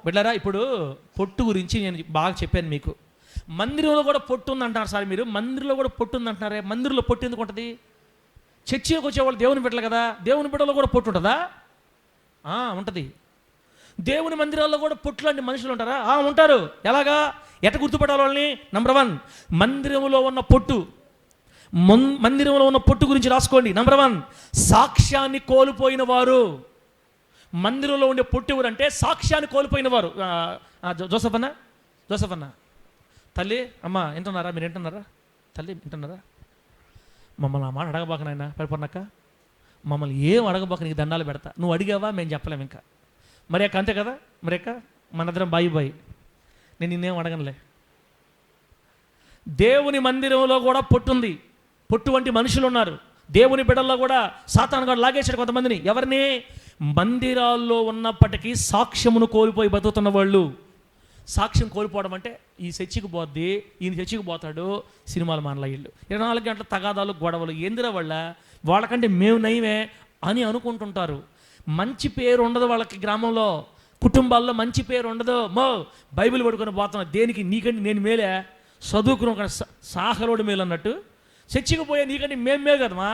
బిడ్డలారా, ఇప్పుడు పొట్టు గురించి నేను బాగా చెప్పాను మీకు. మందిరంలో కూడా పొట్టు ఉందంటారు సార్ మీరు. మందిరంలో కూడా పొట్టు ఉందంటున్నారే, మందిరంలో పొట్టు ఎందుకు ఉంటుంది? చర్చిలోకి వచ్చేవాళ్ళు దేవుని బిడ్డలు కదా, దేవుని బిడ్డలో కూడా పొట్టు ఉంటుందా? ఉంటుంది. దేవుని మందిరాల్లో కూడా పొట్టు లాంటి మనుషులు ఉంటారా? ఉంటారు. ఎలాగా? ఎట గుర్తుపట్టాలి వాళ్ళని? నంబర్ 1, మందిరంలో ఉన్న పొట్టు. మందిరంలో ఉన్న పొట్టు గురించి రాసుకోండి. నంబర్ 1, సాక్ష్యాన్ని కోల్పోయిన వారు. మందిరంలో ఉండే పొట్టు ఎవరంటే సాక్ష్యాన్ని కోల్పోయిన వారు. జోసఫ్ అన్న తల్లి, అమ్మ వింటున్నారా? మీరు వింటున్నారా? తల్లి వింటున్నారా? మమ్మల్ని ఆ మాట అడగబాక నాయన, పరిపూర్ణక్క మమ్మల్ని ఏం అడగబాక, నీకు దండాలు పెడతా. నువ్వు అడిగావా? మేము చెప్పలేము ఇంకా. మరి అక్క అంతే కదా. మరి అక్క మనందరం బాయి నేను నిన్నేం అడగనులే. దేవుని మందిరంలో కూడా పొట్టుంది. పొట్టు వంటి మనుషులు ఉన్నారు. దేవుని బిడ్డల్లో కూడా సాతాను గాడు లాగేశాడు కొంతమందిని. ఎవరిని? మందిరాల్లో ఉన్నప్పటికీ సాక్ష్యమును కోల్పోయి బతుకుతున్న వాళ్ళు. సాక్ష్యం కోల్పోవడం అంటే ఈ చర్చికి పోద్ది, ఈయన చర్చికి పోతాడు, సినిమాలు మానల ఇల్లు 24 గంటల తగాదాలు, గొడవలు. ఎందురా వాళ్ళకంటే మేము నయమే అని అనుకుంటుంటారు. మంచి పేరు ఉండదు వాళ్ళకి. గ్రామంలో కుటుంబాల్లో మంచి పేరు ఉండదు. బైబిల్ పడుకొని పోతున్నా దేనికి? నీకంటే నేను మేలే, చదువుకుని ఒక సాహరోడు మేలు అన్నట్టు. చర్చికి పోయే నీకంటే మేము మేలు కదమ్మా.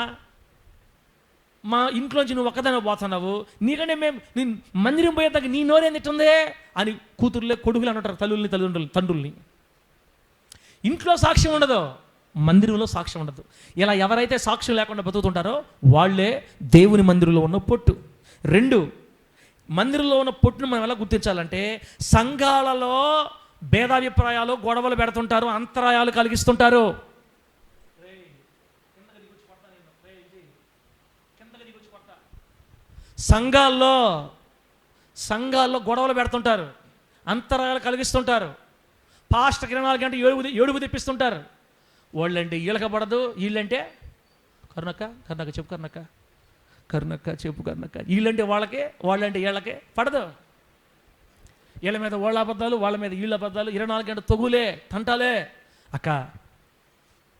మా ఇంట్లోంచి నువ్వు ఒక్కదానే పోతున్నావు, నీకంటే నేను మందిరం పోయేదాకా నీ నోరేం తిట్టుందే అని కూతుర్లే, కొడుకులు అంటారు తండ్రుల్ని. ఇంట్లో సాక్ష్యం ఉండదు, మందిరంలో సాక్ష్యం ఉండదు. ఇలా ఎవరైతే సాక్ష్యం లేకుండా బతుకుతుంటారో వాళ్ళే దేవుని మందిరంలో ఉన్న పొట్టు. 2, మందిరంలో ఉన్న పొట్టును మనం ఎలా గుర్తించాలంటే, సంఘాలలో భేదాభిప్రాయాలు, గొడవలు పెడుతుంటారు, అంతరాయాలు కలిగిస్తుంటారు. సంఘాల్లో గొడవలు పెడుతుంటారు, అంతరాయాలు కలిగిస్తుంటారు. పాస్టర్కి 24 గంటలు ఏడుపు తెప్పిస్తుంటారు. వాళ్ళంటే వీళ్ళకి పడదు, వీళ్ళంటే కరుణక్క చెప్పు కరుణక్క చెప్పు వీళ్ళంటే వాళ్ళకే, వాళ్ళంటే వీళ్ళకే పడదు. వీళ్ళ మీద వాళ్ళ అబద్ధాలు, వాళ్ళ మీద వీళ్ళ అబద్ధాలు, 24 గంటలు తగులే తంటాలే. అక్క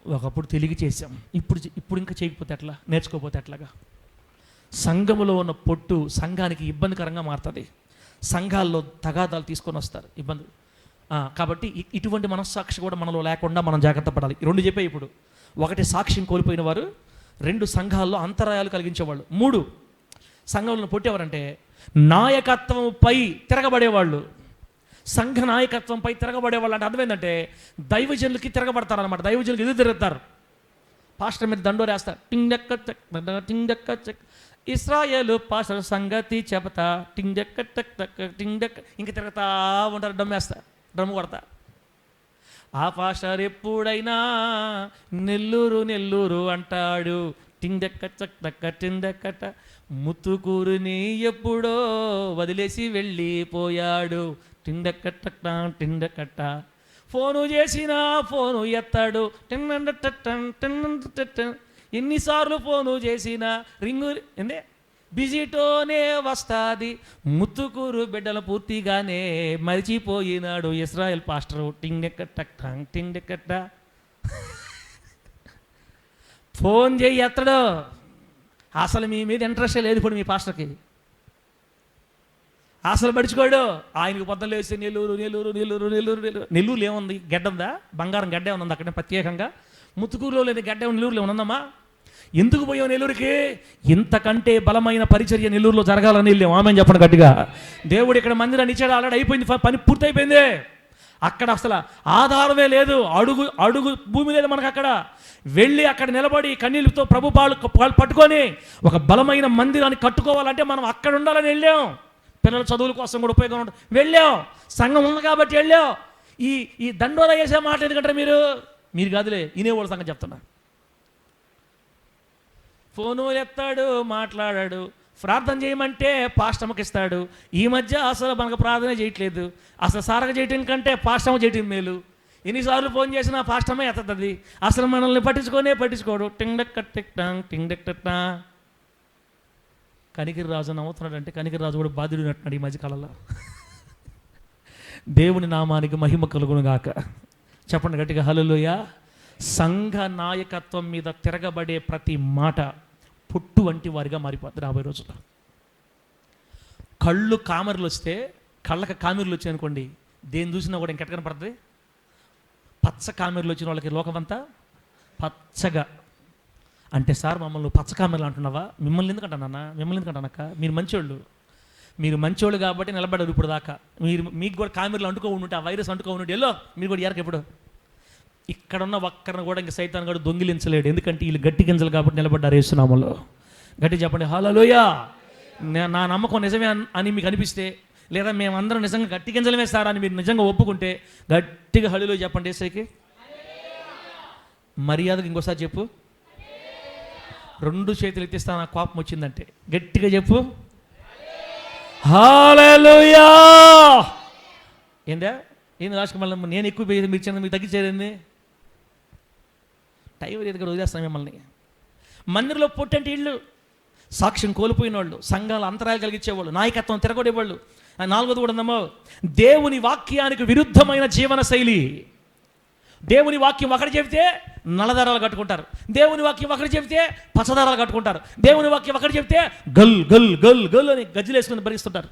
ఒకప్పుడు తెలిగి చేసాం, ఇప్పుడు ఇంకా చేయకపోతే ఎట్లా, నేర్చుకోకపోతే ఎట్లాగా? సంఘములో ఉన్న పొట్టు సంఘానికి ఇబ్బందికరంగా మారుతుంది. సంఘాల్లో తగాదాలు తీసుకొని వస్తారు, ఇబ్బంది. కాబట్టి ఇటువంటి మనస్సాక్షి కూడా మనలో లేకుండా మనం జాగ్రత్త పడాలి. 2 చెప్పే ఇప్పుడు. 1 సాక్ష్యం కోల్పోయిన వారు, 2 సంఘాల్లో అంతరాయాలు కలిగించేవాళ్ళు, 3 సంఘంలో పొట్టేవారంటే నాయకత్వంపై తిరగబడేవాళ్ళు. సంఘ నాయకత్వంపై తిరగబడేవాళ్ళు అంటే అర్థం ఏంటంటే దైవజనులకి తిరగబడతారనమాట. దైవజనులకి ఎదురు తిరుగుతారు. పాస్టర్ మీద దండోరేస్తారు, టింగ్ డెక్క చెక్ ఇస్రాయేలు పాస్టర్ సంగతి చెబుతా, టింగ్ డెక్క ఇంక తిరుగుతా ఉంటారు, డ్రమ్ము కొడతా. ఆ పాస్టర్ ఎప్పుడైనా నెల్లూరు అంటాడు, టిండెక్క ముత్తుకూరుని ఎప్పుడో వదిలేసి వెళ్ళిపోయాడు, టిండెక్కట్ట ఫోను చేసినా ఫోను ఎత్తాడు, ఎన్నిసార్లు ఫోను చేసినా రింగు బిజీటోనే వస్తాది. ముత్తుకూరు బిడ్డలు పూర్తిగానే మరిచిపోయినాడు ఇస్రాయేల్ పాస్టరు, టిండెక్కట్ట ఫోన్ చేయి ఎత్తడు. అసలు మీ మీద ఇంట్రెస్ట్ లేదు ఇప్పుడు మీ పాస్టర్కి, అసలు పడుచుకోడు. ఆయనకు పొద్దున లేస్తే నెల్లూరు ఏముంది, గడ్డ ఉందా, బంగారం గడ్డ ఏమన్నా అక్కడ ప్రత్యేకంగా? ముత్తుకూరులో లేని గడ్డ నెల్లూరులో ఉందమ్మా. ఎందుకు పోయావు నెల్లూరుకి? ఇంతకంటే బలమైన పరిచర్య నెల్లూరులో జరగాలని వెళ్ళాం. ఆమె చెప్పండి గట్టిగా. దేవుడు ఇక్కడ మందిరాన్ని ఇచ్చాడు, ఆల్రెడీ అయిపోయింది, పని పూర్తయిపోయింది. అక్కడ అసలు ఆధారమే లేదు, అడుగు భూమి లేదు మనకు. అక్కడ వెళ్ళి అక్కడ నిలబడి కన్నీళ్ళతో ప్రభు పాలు పట్టుకొని ఒక బలమైన మందిరాన్ని కట్టుకోవాలంటే మనం అక్కడ ఉండాలని వెళ్ళాం. పిల్లల చదువుల కోసం కూడా ఉపయోగం ఉంటుంది, వెళ్ళాం. సంఘం ఉంది కాబట్టి వెళ్ళాం. ఈ దండోరా చేసే మాట ఎందుకంటారు మీరు కాదులే, వినేవాళ్ళు సంగతి చెప్తున్నా. ఫోను ఎత్తాడు, మాట్లాడాడు, ప్రార్థన చేయమంటే పాస్టమ్మకి ఇస్తాడు. ఈ మధ్య అసలు మనకు ప్రార్థన చేయట్లేదు, అసలు సారగ చేయటం కంటే పాస్టమ్మ చేయటం మేలు. ఎన్నిసార్లు ఫోన్ చేసినా పాస్టమ్మ ఎత్తది, అసలు మనల్ని పట్టించుకోడు. టింగ్ కనికిరి రాజు నవ్వుతున్నాడంటే కనికిరి రాజు కూడా బాధ్యుడు అంటున్నాడు ఈ మధ్యకాలంలో. దేవుని నామానికి మహిమ కలుగును గాక. చెప్పండి గట్టిగా హల్లెలూయా. సంఘ నాయకత్వం మీద తిరగబడే ప్రతి మాట పుట్టు వంటి వారిగా మారిపోతుంది రాబోయే రోజుల్లో. కామెర్లు వస్తే, కళ్ళకి కామెర్లు వచ్చాయి అనుకోండి, దేని చూసినా కూడా ఇంకెట్టకన పడుతుంది. పచ్చ కామెర్లు వచ్చిన వాళ్ళకి లోకమంతా పచ్చగా. అంటే సార్ మమ్మల్ని పచ్చ కామెర్లు అంటున్నావా? మిమ్మల్ని ఎందుకంటానక్క? మీరు మంచోళ్ళు కాబట్టి నిలబడరు ఇప్పుడు దాకా. మీకు కూడా కామెర్లు అంటుకోండి, ఆ వైరస్ అంటుకోండి, ఎల్లో మీరు కూడా ఎప్పుడు ఇక్కడున్న ఒక్కరిని కూడా ఇంక సైతాన్ కూడా దొంగిలించలేడు. ఎందుకంటే వీళ్ళు గట్టి గింజలు కాబట్టి నిలబడ్డారు యేసునామములో. గట్టి చెప్పండి హల్లెలూయా. నా నమ్మకం నిజమే అని మీకు అనిపిస్తే, లేదా మేమందరం నిజంగా గట్టి గింజలమే సార్ అని మీరు నిజంగా ఒప్పుకుంటే గట్టిగా హల్లెలూయా చెప్పండి. యేసయ్యకి మర్యాదగా ఇంకోసారి చెప్పు. 2 చేతులు ఎత్తిస్తా, నాకు కోపం వచ్చిందంటే గట్టిగా చెప్పు హల్లెలూయా. ఏంది లాస్ట్కి మళ్ళీ నేను ఎక్కువ మీరు చిన్న మీకు తగ్గించేది టైం లేదు కదా, వదిలేస్తాను మిమ్మల్ని. మందిరంలో పొట్టంటే ఇళ్ళు సాక్ష్యం కోల్పోయిన వాళ్ళు, సంఘాలు అంతరాయాలు కలిగించేవాళ్ళు, నాయకత్వం తిరగొడేవాళ్ళు. 4వది కూడా ఉందమ్మో, దేవుని వాక్యానికి విరుద్ధమైన జీవన శైలి. దేవుని వాక్యం ఒకటి చెబితే నల్లదారాలు కట్టుకుంటారు, దేవుని వాక్యం ఒకటి చెబితే పచ్చదారాలు కట్టుకుంటారు, దేవుని వాక్యం ఒకటి చెబితే గల్ గల్ గల్ గల్ అని గజ్జలు వేసుకుని భరిస్తుంటారు.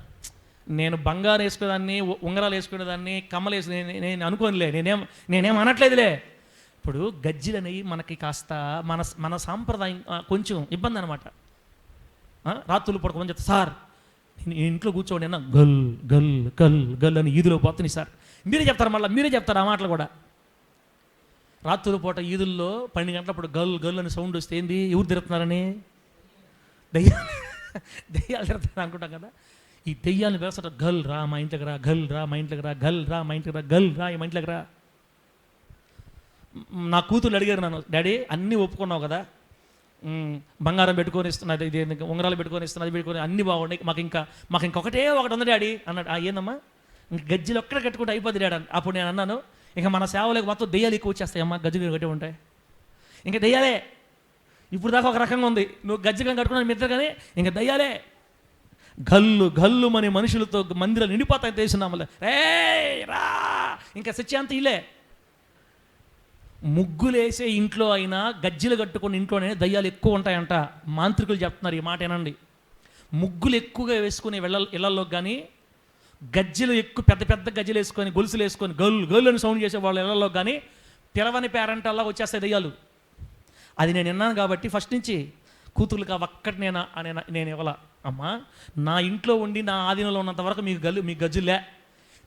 నేను బంగారం వేసుకునేదాన్ని, ఉంగరాలు వేసుకునేదాన్ని, కమ్మలు వేసుకునే నేను అనుకోనిలే, నేనేం అనట్లేదులే. ఇప్పుడు గజ్జలు అనేవి మనకి కాస్త మన సాంప్రదాయం కొంచెం ఇబ్బంది అనమాట. రాత్రులు పడుకోమని చెప్తా, సార్ నేను ఇంట్లో కూర్చోండి అన్న, గల్ గల్ గల్ గల్ అని ఈదులో పోతుంది సార్. మీరే చెప్తారు, మళ్ళీ మీరే చెప్తారు ఆ మాటలు కూడా. రాత్రుల పూట ఈదుల్లో 12 గంటలప్పుడు గల్ గల్ అని సౌండ్ వస్తే ఏంది, ఎవరు తిరుగుతున్నారని? దయ్యాలు తిరుగుతారు అనుకుంటాం కదా. ఈ దెయ్యాలను వేసట, గల్ రా మా ఇంట్లోకి రా, గల్ రా మా ఇంట్లోకి రా, గల్ రా మా ఇంట్లోకి రా, గల్ రా మా ఇంట్లోకి రా. నా కూతురు అడిగారు నన్ను, డాడీ అన్నీ ఒప్పుకున్నావు కదా, బంగారం పెట్టుకొని ఇస్తున్నది, ఇది ఉంగరాలు పెట్టుకొని ఇస్తున్నది, పెట్టుకొని అన్నీ బాగున్నాయి, మాకు ఇంకొకటే ఒకటి ఉంది డాడీ అన్నాడు. ఏందమ్మా? ఇంక గజ్జలు ఒక్కడ కట్టుకుంటే అయిపోద్ది డాడీ. అప్పుడు నేను అన్నాను, ఇంకా మన సేవలకు మొత్తం దెయ్యాలు ఎక్కువ వచ్చేస్తాయమ్మా, గజ్జలు ఒకటే ఉంటాయి, ఇంకా దెయ్యాలే. ఇప్పుడు దాకా ఒక రకంగా ఉంది, నువ్వు గజ్జకం కట్టుకున్నాను మిత్ర, కానీ ఇంకా దయ్యాలే. గల్లు గల్లు మన మనుషులతో మందిరాలు నిండిపోతాయి తెలిసినామలే, రే రా, ఇంకా సత్యాంత ఇలే. ముగ్గులేసే ఇంట్లో అయినా, గజ్జలు కట్టుకుని ఇంట్లోనే దయ్యాలు ఎక్కువ ఉంటాయంట. మాంత్రికులు చెప్తున్నారు, ఈ మాట ఏనండి. ముగ్గులు ఎక్కువగా వేసుకుని ఇళ్లలో కానీ, గజ్జలు ఎక్కువ పెద్ద పెద్ద గజ్జలు వేసుకొని, గొలుసులు వేసుకొని గల్లు గల్లు అని సౌండ్ చేసే వాళ్ళ ఇళ్లలో కానీ పిలవని పేరెంటల్లా వచ్చేస్తాయి దయ్యాలు. అది నేను విన్నాను కాబట్టి ఫస్ట్ నుంచి కూతురులుగా ఒక్కటి నేను ఇవ్వాల. అమ్మా, నా ఇంట్లో ఉండి నా ఆధీనంలో ఉన్నంత వరకు మీకు గజ్జులే.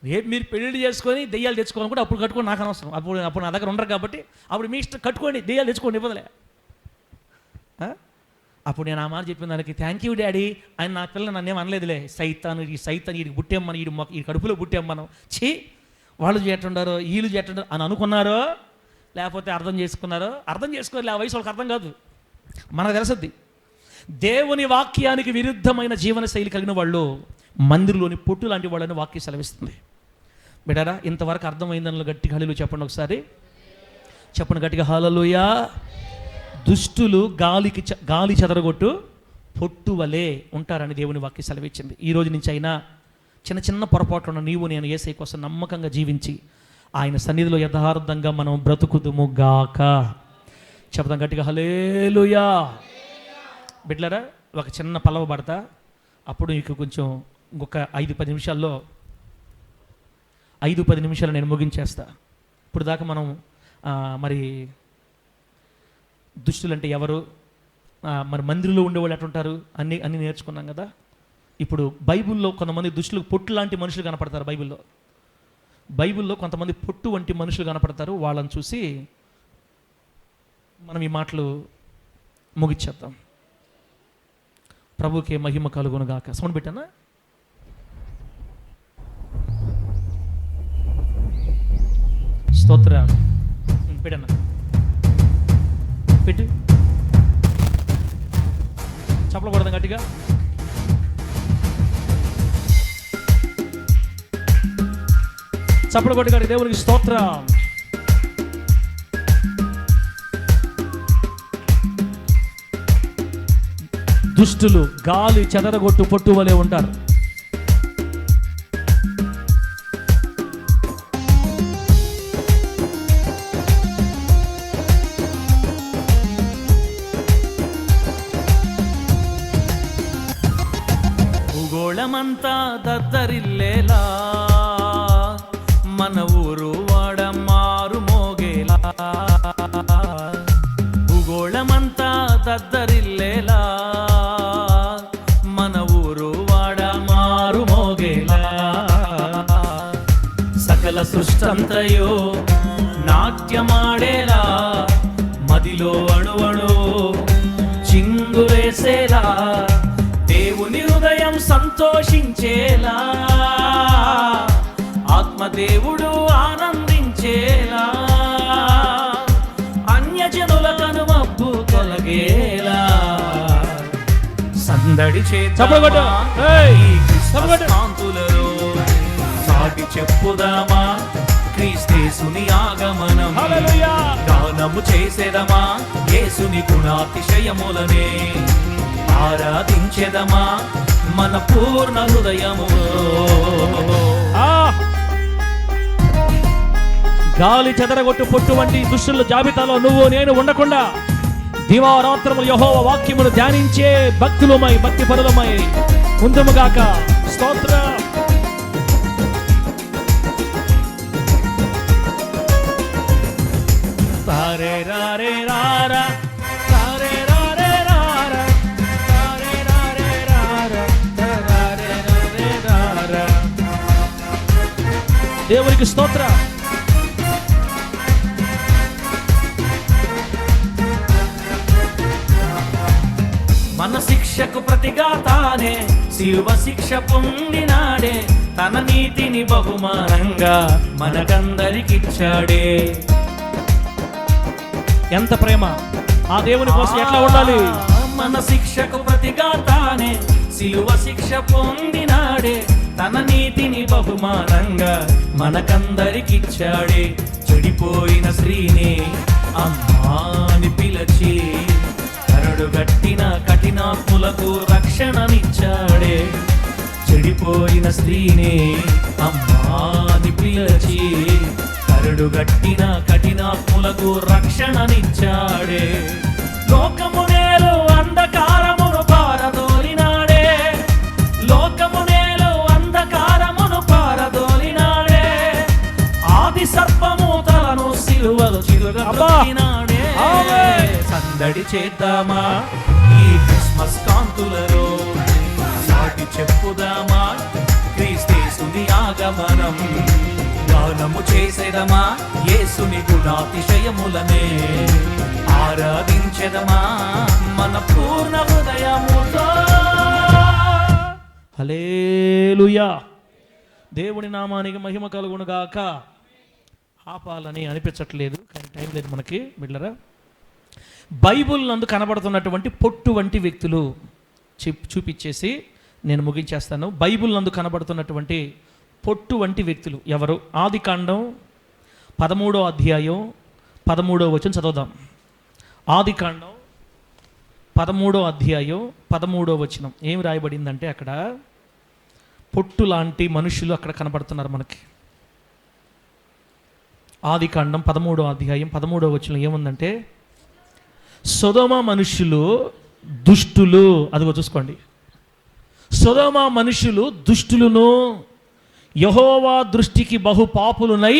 రేపు మీరు పెళ్లి చేసుకొని దెయ్యాలు తెచ్చుకోవాలి కూడా అప్పుడు కట్టుకోండి, నాకు అనవసరం. అప్పుడు నా దగ్గర ఉండరు కాబట్టి అప్పుడు మీ ఇష్టం, కట్టుకోండి, దెయ్యాలు తెచ్చుకోండి, ఇవ్వదులే. అప్పుడు నేను ఆ మాట చెప్పిన దానికి థ్యాంక్ యూ డాడీ అని నా పిల్లలు నన్నేం అనలేదులే. సైతాను వీడికి పుట్టేమ్మను, ఈ కడుపులో పుట్టేమ్మనం, ఛీ వాళ్ళు చేటుండారో వీళ్ళు చేటుండారో అని అనుకున్నారో, లేకపోతే అర్థం చేసుకోవాలి. ఆ వయసు వాళ్ళకి అర్థం కాదు, మనకు తెలుసుద్ది. దేవుని వాక్యానికి విరుద్ధమైన జీవన శైలి కలిగిన వాళ్ళు మందిరంలోని పొట్టు లాంటి వాళ్ళని వాక్యం సెలవిస్తుంది. బిడ్డారా, ఇంతవరకు అర్థమైందని గట్టిగా హల్లెలూయా చెప్పండి ఒకసారి. చెప్పండి గట్టిగా హల్లెలూయా. దుష్టులు గాలి చెదరగొట్టు పొట్టు వలె ఉంటారని దేవుని వాక్యం సెలవిచ్చింది. ఈ రోజు నుంచి అయినా చిన్న చిన్న పొరపాట్లను నీవు నేను యేసయ్య కోసం నమ్మకంగా జీవించి ఆయన సన్నిధిలో యథార్థంగా మనం బ్రతుకుదుము గాక. చెప్తాం గట్టిగా హల్లెలూయా. బిడ్డలారా, ఒక చిన్న పలవ పడతా, అప్పుడు నీకు కొంచెం ఇంకొక 5-10 నిమిషాలు నేను ముగించేస్తా. ఇప్పుడు దాకా మనం మరి దుష్టులు అంటే ఎవరు, మరి మందిరంలో ఉండేవాళ్ళు ఎట్లుంటారు అన్నీ నేర్చుకున్నాం కదా. ఇప్పుడు బైబిల్లో కొంతమంది దుష్టులు పొట్టు లాంటి మనుషులు కనపడతారు. బైబిల్లో కొంతమంది పొట్టు వంటి మనుషులు కనపడతారు. వాళ్ళని చూసి మనం ఈ మాటలు ముగిచ్చేద్దాం. ప్రభుకే మహిమ కలుగును గాక. సౌండ్ పెట్టానా? స్తోత్ర పెట్టన్నా, పెట్టి చప్పలు కొడదాం గట్టిగా. చప్పలు కొట్టి గారి దేవునికి స్తోత్రం. దుష్టులు గాలి చెదరగొట్టు పొట్టు వలె ఉంటారు. భూగోళమంతా దద్దరిల్లేలా, మన ఊరు వాడ మారు మోగేలా. భూగోళమంతా దద్దరిల్లేలా, మన ఊరు వాడ మారు మోగేలా. సకల సృష్టంతయో నాట్యమాడేలా, మదిలో అణువణు చింగులేసేలా, దేవుని హృదయం సంతోషించేలా, ఆత్మదేవుడు ఆనందించేలా, అన్యజనుల కనుమబ్బు తొలగేలా, సందడి చేతులలో చాటి చెప్పుదామా క్రీస్తేసుని ఆగమనం. గానము చేసేదమా యేసుని గుణాతిశయములనే, ఆరాధించెదమా మన పూర్ణ హృదయము. గాలి చెదరగొట్టు పొట్టు వంటి దుష్టుల జాబితాలో నువ్వు నేను ఉండకుండా దివారాత్రములు యెహోవా వాక్యమును ధ్యానించే భక్తి పరులమై ఉందుముగాక. స్తోత్ర. తారే రారే రారా, తారే రారే రారా, తారే రారే రారా, తారే రారే రారా. దేవునికి స్తోత్ర. మనసి శిక్షకు ప్రతిగా తానే శిలువ శిక్ష పొందినాడే, తన నీతిని బహుమానంగా మనకందరికిచ్చాడే. ఎంత ప్రేమ ఆ దేవుని కోసం ఎట్లా ఉండాలి. మన శిక్షకు ప్రతిగా తానే శిలువ శిక్ష పొందినాడే, తన నీతిని బహుమానంగా మనకందరికిచ్చాడే. చెడిపోయిన స్త్రీని అమ్మాని పిలచి కరడుగట్టిన కఠినాత్ములకు రక్షణనిచ్చాడే. చెడిపోయిన స్త్రీని అమ్మాని పిలచి కరడుగట్టిన కఠినాత్ములకు రక్షణనిచ్చాడే. లోకము నేలు అంధకారమును పారదోలినాడే, లోకము నేలు అంధకారమును పారదోలినాడే. ఆది సర్పము తలను సిలువలో చిరుగబట్టినాడే. సందడి చేద్దామా ఈ క్రిస్మస్ కాంతులలో, సాటి చెప్పుదామా క్రీస్తేసుని ఆగమనం. గానము చేసేదమా యేసుని గుణాతిశయములనే, ఆరాధించెదమా మన పూర్ణ హృదయముతో. హల్లెలూయా. దేవుని నామానికి మహిమ కలుగునుగాక. ఆపాలని అనిపించట్లేదు కానీ టైం లేదు మనకి. బిడ్డలారా, బైబుల్ నందు కనబడుతున్నటువంటి పొట్టు వంటి వ్యక్తులు చూపించేసి నేను ముగించేస్తాను. బైబుల్ నందు కనబడుతున్నటువంటి పొట్టు వంటి వ్యక్తులు ఎవరు? ఆదికాండం 13వ అధ్యాయం 13వ వచనం చదువుదాం. ఆదికాండం 13వ అధ్యాయం 13వ వచనం ఏమి రాయబడిందంటే, అక్కడ పొట్టు లాంటి మనుషులు అక్కడ కనబడుతున్నారు మనకి. ఆదికాండం 13వ అధ్యాయం 13వ వచనం ఏముందంటే, సొదొమ మనుషులు దుష్టులు. అదిగో చూసుకోండి, సొదొమ మనుషులు దుష్టులను, యెహోవా దృష్టికి బహు పాపులునై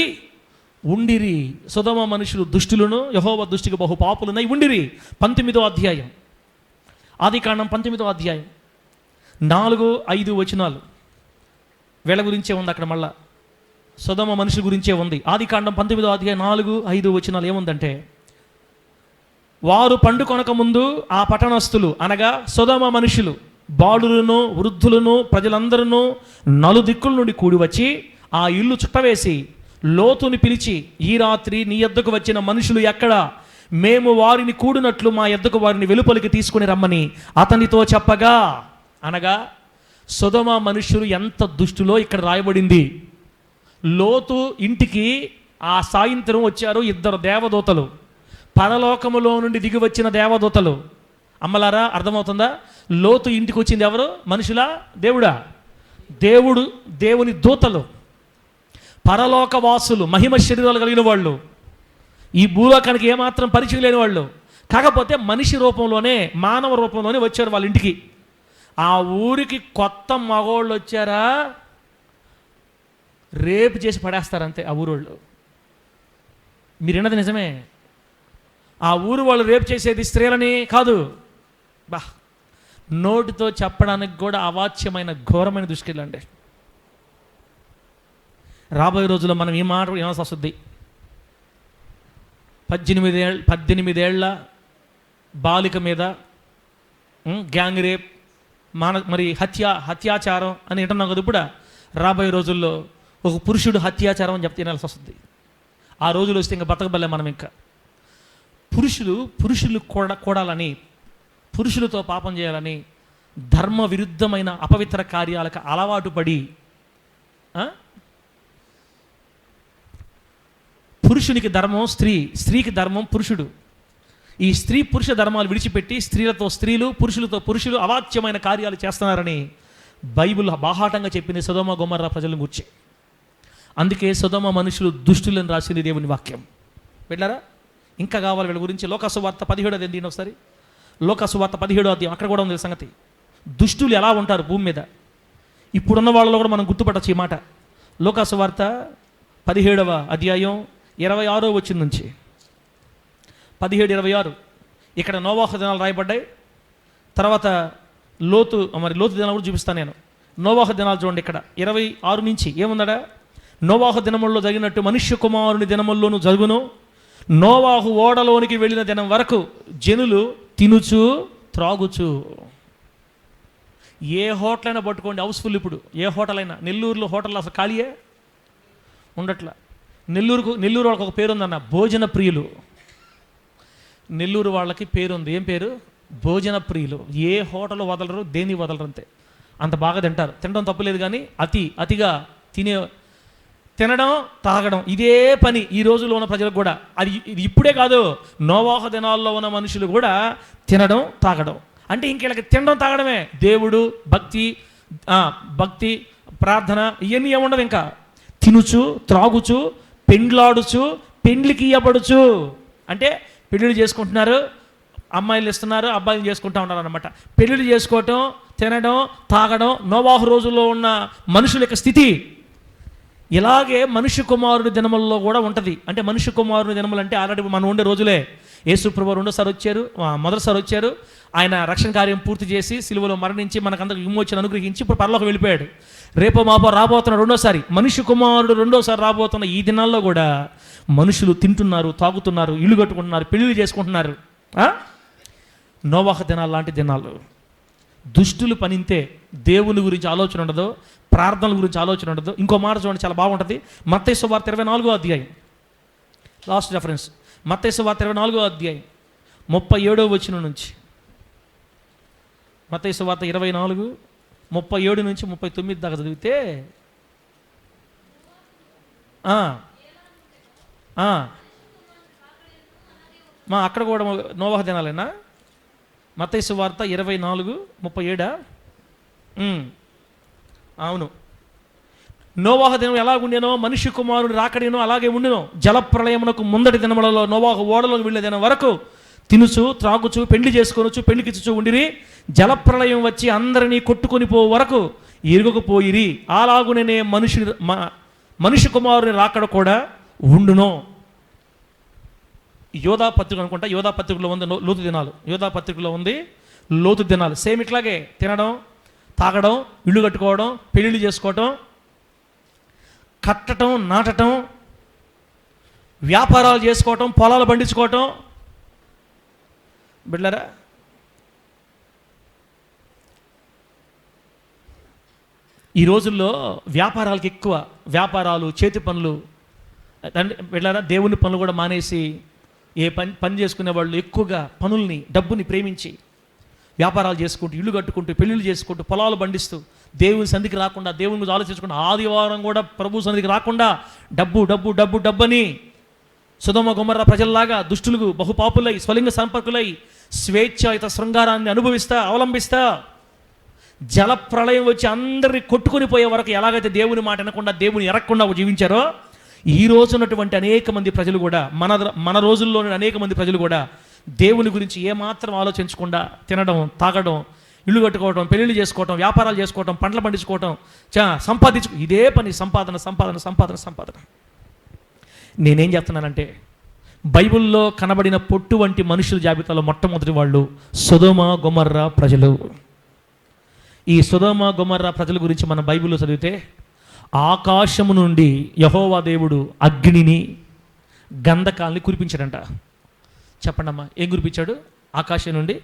ఉండిరి. సొదొమ మనుషులు దుష్టులను, యెహోవా దృష్టికి బహు పాపులునై ఉండిరి. 19వ అధ్యాయం, ఆదికాండం 19వ అధ్యాయం 4-5 వచనాలు వీళ్ళ గురించే ఉంది అక్కడ. మళ్ళా సొదొమ మనుషుల గురించే ఉంది. ఆదికాండం 19వ అధ్యాయం 4-5 వచనాలు ఏముందంటే, వారు పండుకొనక ముందు ఆ పట్టణస్థులు అనగా సొదొమ మనుషులు బాలులను వృద్ధులను ప్రజలందరూ నలుదిక్కుల నుండి కూడి వచ్చి ఆ ఇల్లు చుట్టవేసి లోతుని పిలిచి, ఈ రాత్రి నీ యొద్దకు వచ్చిన మనుషులు ఎక్కడ? మేము వారిని కూడినట్లు మా యొద్దకు వారిని వెలుపలికి తీసుకుని రమ్మని అతనితో చెప్పగా. అనగా సొదొమ మనుషులు ఎంత దుష్టులో ఇక్కడ రాయబడింది. లోతు ఇంటికి ఆ సాయంత్రం వచ్చారు 2 దేవదూతలు, పరలోకములో నుండి దిగి వచ్చిన దేవదూతలు. అమ్మలారా, అర్థమవుతుందా? లోతు ఇంటికి వచ్చింది ఎవరు? మనుషులా? దేవుడా? దేవుడు, దేవుని దూతలు, పరలోక వాసులు, మహిమ శరీరాలు కలిగిన వాళ్ళు, ఈ భూలోకానికి ఏమాత్రం పరిచయం లేని వాళ్ళు. కాకపోతే మనిషి రూపంలోనే, మానవ రూపంలోనే వచ్చారు వాళ్ళ ఇంటికి. ఆ ఊరికి కొత్త మగోళ్ళు వచ్చారా, రేపు చేసి పడేస్తారంతే ఆ ఊరోళ్ళు. మీరు విన్నది నిజమే. ఆ ఊరు వాళ్ళు రేపు చేసేది స్త్రీలని కాదు, బా నోటితో చెప్పడానికి కూడా అవాచ్యమైన ఘోరమైన దుష్కృతులండి. రాబోయే రోజుల్లో మనం ఈ మాట వినాల్సి వస్తుంది. 18 ఏళ్ల బాలిక మీద గ్యాంగ్ రేప్, మరి హత్యాచారం అని వింటున్నాం కదా. ఇప్పుడు రాబోయే రోజుల్లో ఒక పురుషుడు హత్యాచారం అని చెప్తే వినాల్సి వస్తుంది. ఆ రోజులు వస్తే ఇంకా బతకబల్లే మనం. ఇంకా పురుషులు కూడాలని, పురుషులతో పాపం చేయాలని, ధర్మ విరుద్ధమైన అపవిత్ర కార్యాలకు అలవాటు పడి, పురుషునికి ధర్మం స్త్రీ, స్త్రీకి ధర్మం పురుషుడు. ఈ స్త్రీ పురుష ధర్మాలు విడిచిపెట్టి స్త్రీలతో స్త్రీలు, పురుషులతో పురుషులు అవాచ్యమైన కార్యాలు చేస్తున్నారని బైబిల్ బాహాటంగా చెప్పింది సొదొమ గొమొర్రా ప్రజలను గురించి. అందుకే సొదొమ మనుషులు దుష్టులను రాసింది దేవుని వాక్యం. వెళ్ళారా? ఇంకా కావాలి వీళ్ళ గురించి. లోకసువార్త 17వ అధ్యాయం ఒకసారి. లోకసువార్త 17వ అధ్యాయం, అక్కడ కూడా ఉంది సంగతి. దుష్టులు ఎలా ఉంటారు భూమి మీద. ఇప్పుడున్న వాళ్ళలో కూడా మనం గుర్తుపట్టచ్చు ఈ మాట. లోకసువార్త 17వ అధ్యాయం 26వ వచనం నుంచి 17-26 ఇక్కడ నోవాహు దినాలు రాయబడ్డాయి. తర్వాత లోతు దినాలు కూడా చూపిస్తాను నేను. నోవాహు దినాలు చూడండి, ఇక్కడ 26 నుంచి ఏముందడా, నోవాహు దినముల్లో జరిగినట్టు మనుష్య కుమారుని దినముల్లోనూ జరుగును. నోవాహు ఓడలోనికి వెళ్ళిన దినం వరకు జనులు తినుచు త్రాగుచు. ఏ హోటల్ అయినా పట్టుకోండి హౌస్ఫుల్. ఇప్పుడు ఏ హోటల్ అయినా, నెల్లూరులో హోటల్ అసలు ఖాళీయే ఉండట్లా. నెల్లూరు వాళ్ళకి ఒక పేరు ఉందన్న, భోజన ప్రియులు. నెల్లూరు వాళ్ళకి పేరుంది. ఏం పేరు? భోజన ప్రియులు. ఏ హోటల్ వదలరు, దేని వదలరు, అంతే. అంత బాగా తింటారు. తినడం తప్పులేదు, కానీ అతిగా తినడం తాగడం ఇదే పని ఈ రోజుల్లో ఉన్న ప్రజలకు కూడా. ఇది ఇప్పుడే కాదు, నోవాహు దినాల్లో ఉన్న మనుషులు కూడా తినడం తాగడం అంటే ఇంకెళ్ళకి తినడం తాగడమే. దేవుడు భక్తి ప్రార్థన ఇవన్నీ ఏముండవు. ఇంకా తినుచు త్రాగుచు పెండ్లాడుచు పెండ్లికి ఇయ్యబడుచు అంటే పెళ్ళిళ్ళు చేసుకుంటున్నారు, అమ్మాయిలు ఇస్తున్నారు, అబ్బాయిలు చేసుకుంటూ ఉన్నారు అనమాట. పెళ్ళిళ్ళు చేసుకోవటం, తినడం, తాగడం నోవాహు రోజుల్లో ఉన్న మనుషుల యొక్క స్థితి. ఇలాగే మనుష్య కుమారుని దినములలో కూడా ఉంటుంది. అంటే మనుష్య కుమారుని దినములు అంటే ఆల్రెడీ మనం ఉండే రోజులే. యేసు ప్రభువు మొదటిసారి వచ్చారు. ఆయన రక్షణ కార్యం పూర్తి చేసి సిలువలో మరణించి మనకందరికి విమోచన అనుగ్రహించి ఇప్పుడు పరలోకం వెళ్ళిపోయాడు. రేపో మాపో రాబోతున్న రెండోసారి మనుష్య కుమారుడు రెండోసారి రాబోతున్న ఈ దినాల్లో కూడా మనుషులు తింటున్నారు, తాగుతున్నారు, ఇల్లు కట్టుకుంటున్నారు, పెళ్ళిళ్ళు చేసుకుంటున్నారు. నోవాహు దినాలు లాంటి దినాలు. దుష్టులు పనింతే, దేవుని గురించి ఆలోచన ఉండదు, ప్రార్థనల గురించి ఆలోచన ఉండదు. ఇంకో మాట చూడండి, చాలా బాగుంటుంది. మత్తయి సువార్త 24వ అధ్యాయం, లాస్ట్ రెఫరెన్స్. మత్తయి సువార్త 24వ అధ్యాయం 37వ వచనం నుంచి. మత్తయి సువార్త 24, 37 నుంచి 39 దాకా చదివితే అక్కడ కూడా నోవాహు దినాలేనా? మత్తయి సువార్త 24, 37. అవును. నోవాహు దినం ఎలాగుండేనో మనుష్య కుమారుడు రాకడేనో అలాగే ఉండేనో. జలప్రళయమునకు ముందటి దినములలో నోవాహు ఓడలోకి వెళ్ళే దినం వరకు తినుచు త్రాగుచు పెళ్లి చేసుకొనొచ్చు పెళ్లికిచ్చుచు ఉండిరి. జలప్రళయం వచ్చి అందరినీ కొట్టుకొని పో వరకు ఇరుగకపోయిరి. అలాగునే మనుష్య కుమారుని రాకడ కూడా ఉండును. యోధా పత్రిక అనుకుంటా, యోధా పత్రికలో ఉంది లోతు దినాలు. యోధా పత్రికలో ఉంది లోతు దినాలు. సేమ్ ఇట్లాగే తినడం, తాగడం, ఇల్లు కట్టుకోవడం, పెళ్ళిళ్ళు చేసుకోవటం, కట్టడం, నాటడం, వ్యాపారాలు చేసుకోవటం, పొలాలు పండించుకోవటం. బిడ్డలారా, ఈ రోజుల్లో వ్యాపారాలకి ఎక్కువ, వ్యాపారాలు, చేతి పనులు. బిడ్డలారా, దేవుని పనులు కూడా మానేసి పని చేసుకునే వాళ్ళు ఎక్కువగా పనుల్ని, డబ్బుని ప్రేమించి వ్యాపారాలు చేసుకుంటూ, ఇల్లు కట్టుకుంటూ, పెళ్ళిళ్ళు చేసుకుంటూ, పొలాలు పండిస్తూ, దేవుని సన్నిధికి రాకుండా, దేవుని గురించి ఆలోచించకుండా, ఆదివారం కూడా ప్రభు సన్నిధికి రాకుండా డబ్బు డబ్బు డబ్బు డబ్బని సొదొమ గొమొర్రా ప్రజల్లాగా దుష్టులు, బహుపాపులై, స్వలింగ సంపర్కులై స్వేచ్ఛాయుత శృంగారాన్ని అవలంబిస్తా జల ప్రళయం వచ్చి అందరినీ కొట్టుకొని పోయే వరకు ఎలాగైతే దేవుని మాట వినకుండా, దేవుని ఎరగకుండా జీవించారో, ఈ రోజు ఉన్నటువంటి అనేక మంది ప్రజలు కూడా, మన రోజుల్లోని అనేక మంది ప్రజలు కూడా దేవుని గురించి ఏమాత్రం ఆలోచించకుండా తినడం, తాగడం, ఇల్లు కట్టుకోవడం, పెళ్ళిళ్ళు చేసుకోవటం, వ్యాపారాలు చేసుకోవటం, పంటలు పండించుకోవటం, ఇదే పని. సంపాదన. నేనేం చెప్తున్నానంటే, బైబిల్లో కనబడిన పొట్టు వంటి మనుషుల జాబితాలో మొట్టమొదటి వాళ్ళు సొదొమ గొమొర్రా ప్రజలు. ఈ సొదొమ గొమొర్రా ప్రజల గురించి మన బైబిల్లో చదివితే, ఆకాశము నుండి యెహోవా దేవుడు అగ్నిని, గంధకాల్ని కురిపించాడంట. చెప్పండి అమ్మా, ఏం కురిపించాడు? ఆకాశం నుండి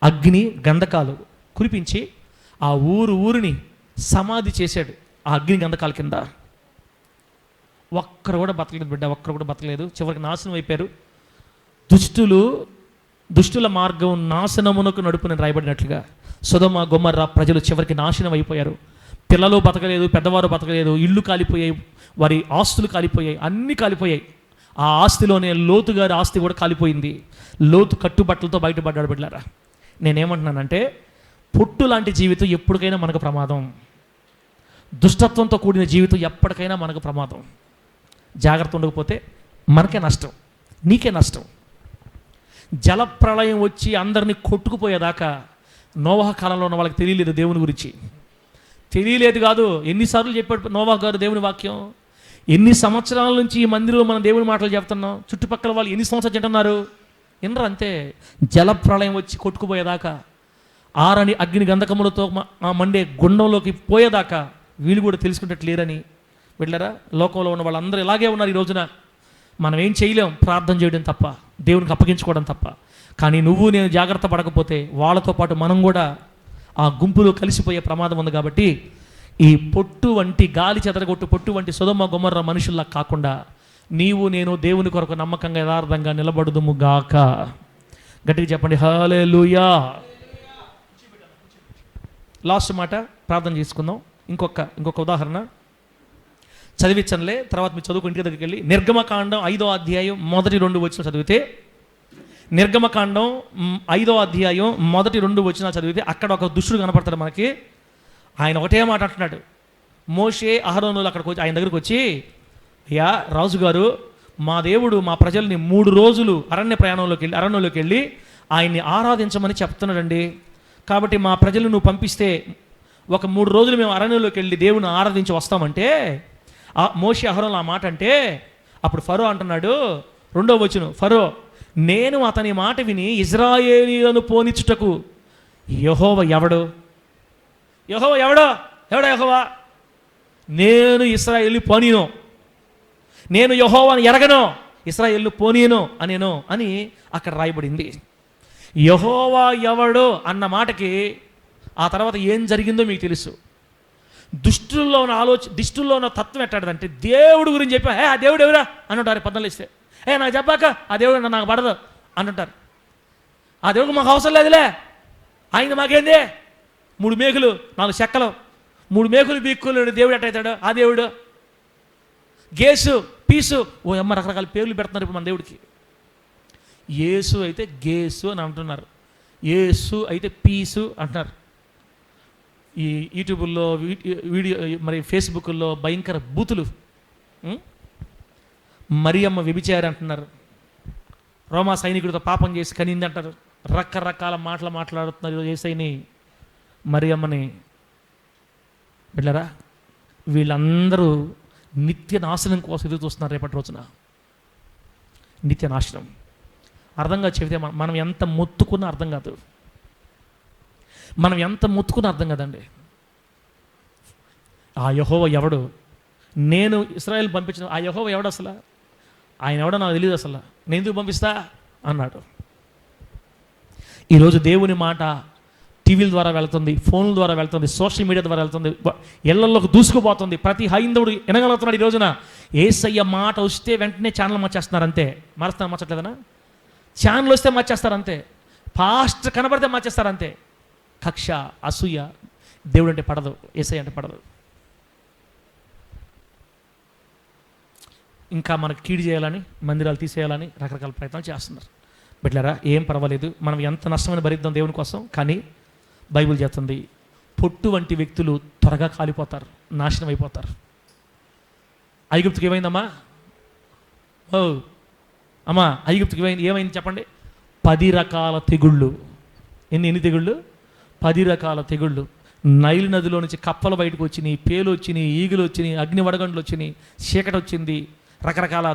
అగ్ని, గంధకాలు కురిపించి ఆ ఊరిని సమాధి చేశాడు ఆ అగ్ని గంధకాల కింద. ఒక్కరు కూడా బతకలేదు బిడ్డ, ఒక్కరు కూడా బతకలేదు. చివరికి నాశనం అయిపోయారు. దుష్టుల మార్గం నాశనమునకు నడుపునని రాయబడినట్లుగా సొదొమ గొమొర్రా ప్రజలు చివరికి నాశనం అయిపోయారు. పిల్లలు బతకలేదు, పెద్దవారు బతకలేదు, ఇళ్ళు కాలిపోయాయి, వారి ఆస్తులు కాలిపోయాయి, అన్నీ కాలిపోయాయి. ఆ ఆస్తిలోనే లోతు గారి ఆస్తి కూడా కాలిపోయింది. లోతు కట్టుబట్టలతో బయటపడ్డాడు. బిడ్డలారా, నేనేమంటున్నానంటే, పొట్టు లాంటి జీవితం ఎప్పటికైనా మనకు ప్రమాదం. దుష్టత్వంతో కూడిన జీవితం ఎప్పటికైనా మనకు ప్రమాదం. జాగ్రత్త ఉండకపోతే మనకే నష్టం, నీకే నష్టం. జలప్రళయం వచ్చి అందరినీ కొట్టుకుపోయేదాకా నోవాహు కాలంలో ఉన్న వాళ్ళకి తెలియలేదు దేవుని గురించి. తెలియలేదు కాదు, ఎన్నిసార్లు చెప్పాడు నోవాహు గారు దేవుని వాక్యం. ఎన్ని సంవత్సరాల నుంచి ఈ మందిరంలో మనం దేవుని మాటలు చెప్తున్నాం. చుట్టుపక్కల వాళ్ళు ఎన్ని సంవత్సరాలు చెంటున్నారు, వినరు అంతే. జలప్రళయం వచ్చి కొట్టుకుపోయేదాకా, ఆరని అగ్ని గంధకములతో మండే గుండంలోకి పోయేదాకా వీళ్ళు కూడా తెలుసుకుంటట్లేరని. వెళ్ళారా, లోకంలో ఉన్న వాళ్ళందరూ ఇలాగే ఉన్నారు. ఈ రోజున మనం ఏం చేయలేం, ప్రార్థన చేయడం తప్ప, దేవునికి అప్పగించుకోవడం తప్ప. కానీ నువ్వు నేను జాగ్రత్త పడకపోతే వాళ్ళతో పాటు మనం కూడా ఆ గుంపులో కలిసిపోయే ప్రమాదం ఉంది. కాబట్టి ఈ పొట్టు వంటి గాలి చెదరగొట్టు పొట్టు వంటి సొదొమ గొమొర్రా మనుషుల్లా కాకుండా నీవు నేను దేవుని కొరకు నమ్మకంగా యథార్థంగా నిలబడుదుము గాక. గట్టిగా చెప్పండి హల్లెలూయా. లాస్ట్ మాట ప్రార్థన చేసుకుందాం. ఇంకొక ఉదాహరణ చదివించనులే, తర్వాత మీరు చదువుకు ఇంటి దగ్గరికి వెళ్ళి నిర్గమకాండం 5వ అధ్యాయం మొదటి 2 వచనాలు చదివితే, నిర్గమకాండం 5వ అధ్యాయం మొదటి 2 వచనాలు చదివితే అక్కడ ఒక దుష్టుడు కనపడతాడు మనకి. ఆయన ఒకటే మాట అంటున్నాడు. మోషే అహరోనులు అక్కడికి వచ్చి ఆయన దగ్గరికి వచ్చి, అయ్యా రాజుగారు, మా దేవుడు మా ప్రజల్ని 3 రోజులు అరణ్యంలోకి వెళ్ళి ఆయన్ని ఆరాధించమని చెప్తున్నాడండి. కాబట్టి మా ప్రజలు నువ్వు పంపిస్తే ఒక 3 రోజులు మేము అరణ్యంలోకి వెళ్ళి దేవుని ఆరాధించి వస్తామంటే, మోషే అహరోనులు ఆ మాట అంటే, అప్పుడు ఫరో అంటున్నాడు 2వ వచనం, ఫరో నేను అతని మాట విని ఇజ్రాయేలీలను పోనిచ్చుటకు యెహోవా ఎవడో యెహోవా నేను ఇశ్రాయేలు పోనీను, నేను యెహోవాను ఎరగను, ఇశ్రాయేలు పోనీను అని అక్కడ రాయబడింది. యెహోవా ఎవడో అన్న మాటకి ఆ తర్వాత ఏం జరిగిందో మీకు తెలుసు. దుష్టుల్లో ఉన్న తత్వం ఎట్టాడంటే దేవుడు గురించి చెప్పా, ఆ దేవుడు ఎవరా అని అంటారు. పద్దలు ఇస్తే నాకు చెప్పాక ఆ దేవుడు నాకు పడదు అంటుంటారు. ఆ దేవుడికి మాకు అవసరం లేదులే, ఆయన మాకేంది 3 మేకులు 4 చెక్కలు 3 మేకులు బీక్కులు దేవుడు ఎట్టయితాడు ఆ దేవుడు. గేసు పీసు రకరకాల పేర్లు పెడుతున్నారు ఇప్పుడు మన దేవుడికి. యేసు అయితే గేసు అని అంటున్నారు, యేసు అయితే పీసు అంటున్నారు. ఈ యూట్యూబ్లో వీడియో మరి ఫేస్బుక్లో భయంకర బూతులు. మరియమ్మ వ్యభిచారి అంటున్నారు, రోమా సైనికుడితో పాపం చేసి కనింది అంటారు. రకరకాల మాటలు మాట్లాడుతున్నారు యేసయ్యని మరియమ్మని. బిడ్డలారా, వీళ్ళందరూ నిత్య నాశనం కోసం ఎదురు చూస్తున్నారు. రేపటి రోజున నిత్య నాశనం. అర్థంగా చెబితే మనం ఎంత మొత్తుకున్నా అర్థం కాదు, మనం ఎంత మొత్తుకున్నా అర్థం కాదండి. ఆ యెహోవా ఎవడు, నేను ఇశ్రాయేల్ పంపించిన ఆ యెహోవా ఎవడు, అసలు ఆయన ఎవడో నాకు తెలియదు, అసలు నేను ఎందుకు పంపిస్తా అన్నాడు. ఈరోజు దేవుని మాట టీవీల ద్వారా వెళ్తుంది, ఫోన్ల ద్వారా వెళ్తుంది, సోషల్ మీడియా ద్వారా వెళ్తుంది, ఇళ్లలోకి దూసుకుపోతుంది. ప్రతి హైందవుడు వినగలుగుతున్నాడు. ఈ రోజున యేసయ్య మాట వస్తే వెంటనే ఛానల్ మార్చేస్తున్నారు, అంతే. మార్చట్లేదనా? ఛానల్ వస్తే మార్చేస్తారు అంతే, పాస్టర్ కనబడితే మార్చేస్తారు అంతే. కక్ష, అసూయ దేవుడు అంటే పడదు, యేసయ్య అంటే పడదు. ఇంకా మనకు కీడు చేయాలని, మందిరాలు తీసేయాలని రకరకాల ప్రయత్నాలు చేస్తున్నారు. బిడ్డలారా, ఏం పర్వాలేదు, మనం ఎంత నష్టమైన భరిద్దాం దేవుని కోసం. కానీ బైబిల్ చెప్తుంది, పొట్టు వంటి వ్యక్తులు త్వరగా కాలిపోతారు, నాశనం అయిపోతారు. ఐగుప్తుకి ఏమైందమ్మా? అమ్మా ఐగుప్తుకి ఏమైంది చెప్పండి? 10 రకాల తెగుళ్ళు. ఎన్ని తెగుళ్ళు? 10 రకాల తెగుళ్ళు. నైలు నదిలో నుంచి కప్పలు బయటకు వచ్చినాయి, పేలు వచ్చినాయి, ఈగులు వచ్చినాయి, అగ్ని వడగండ్లు వచ్చినాయి, చీకటి వచ్చింది, రకరకాల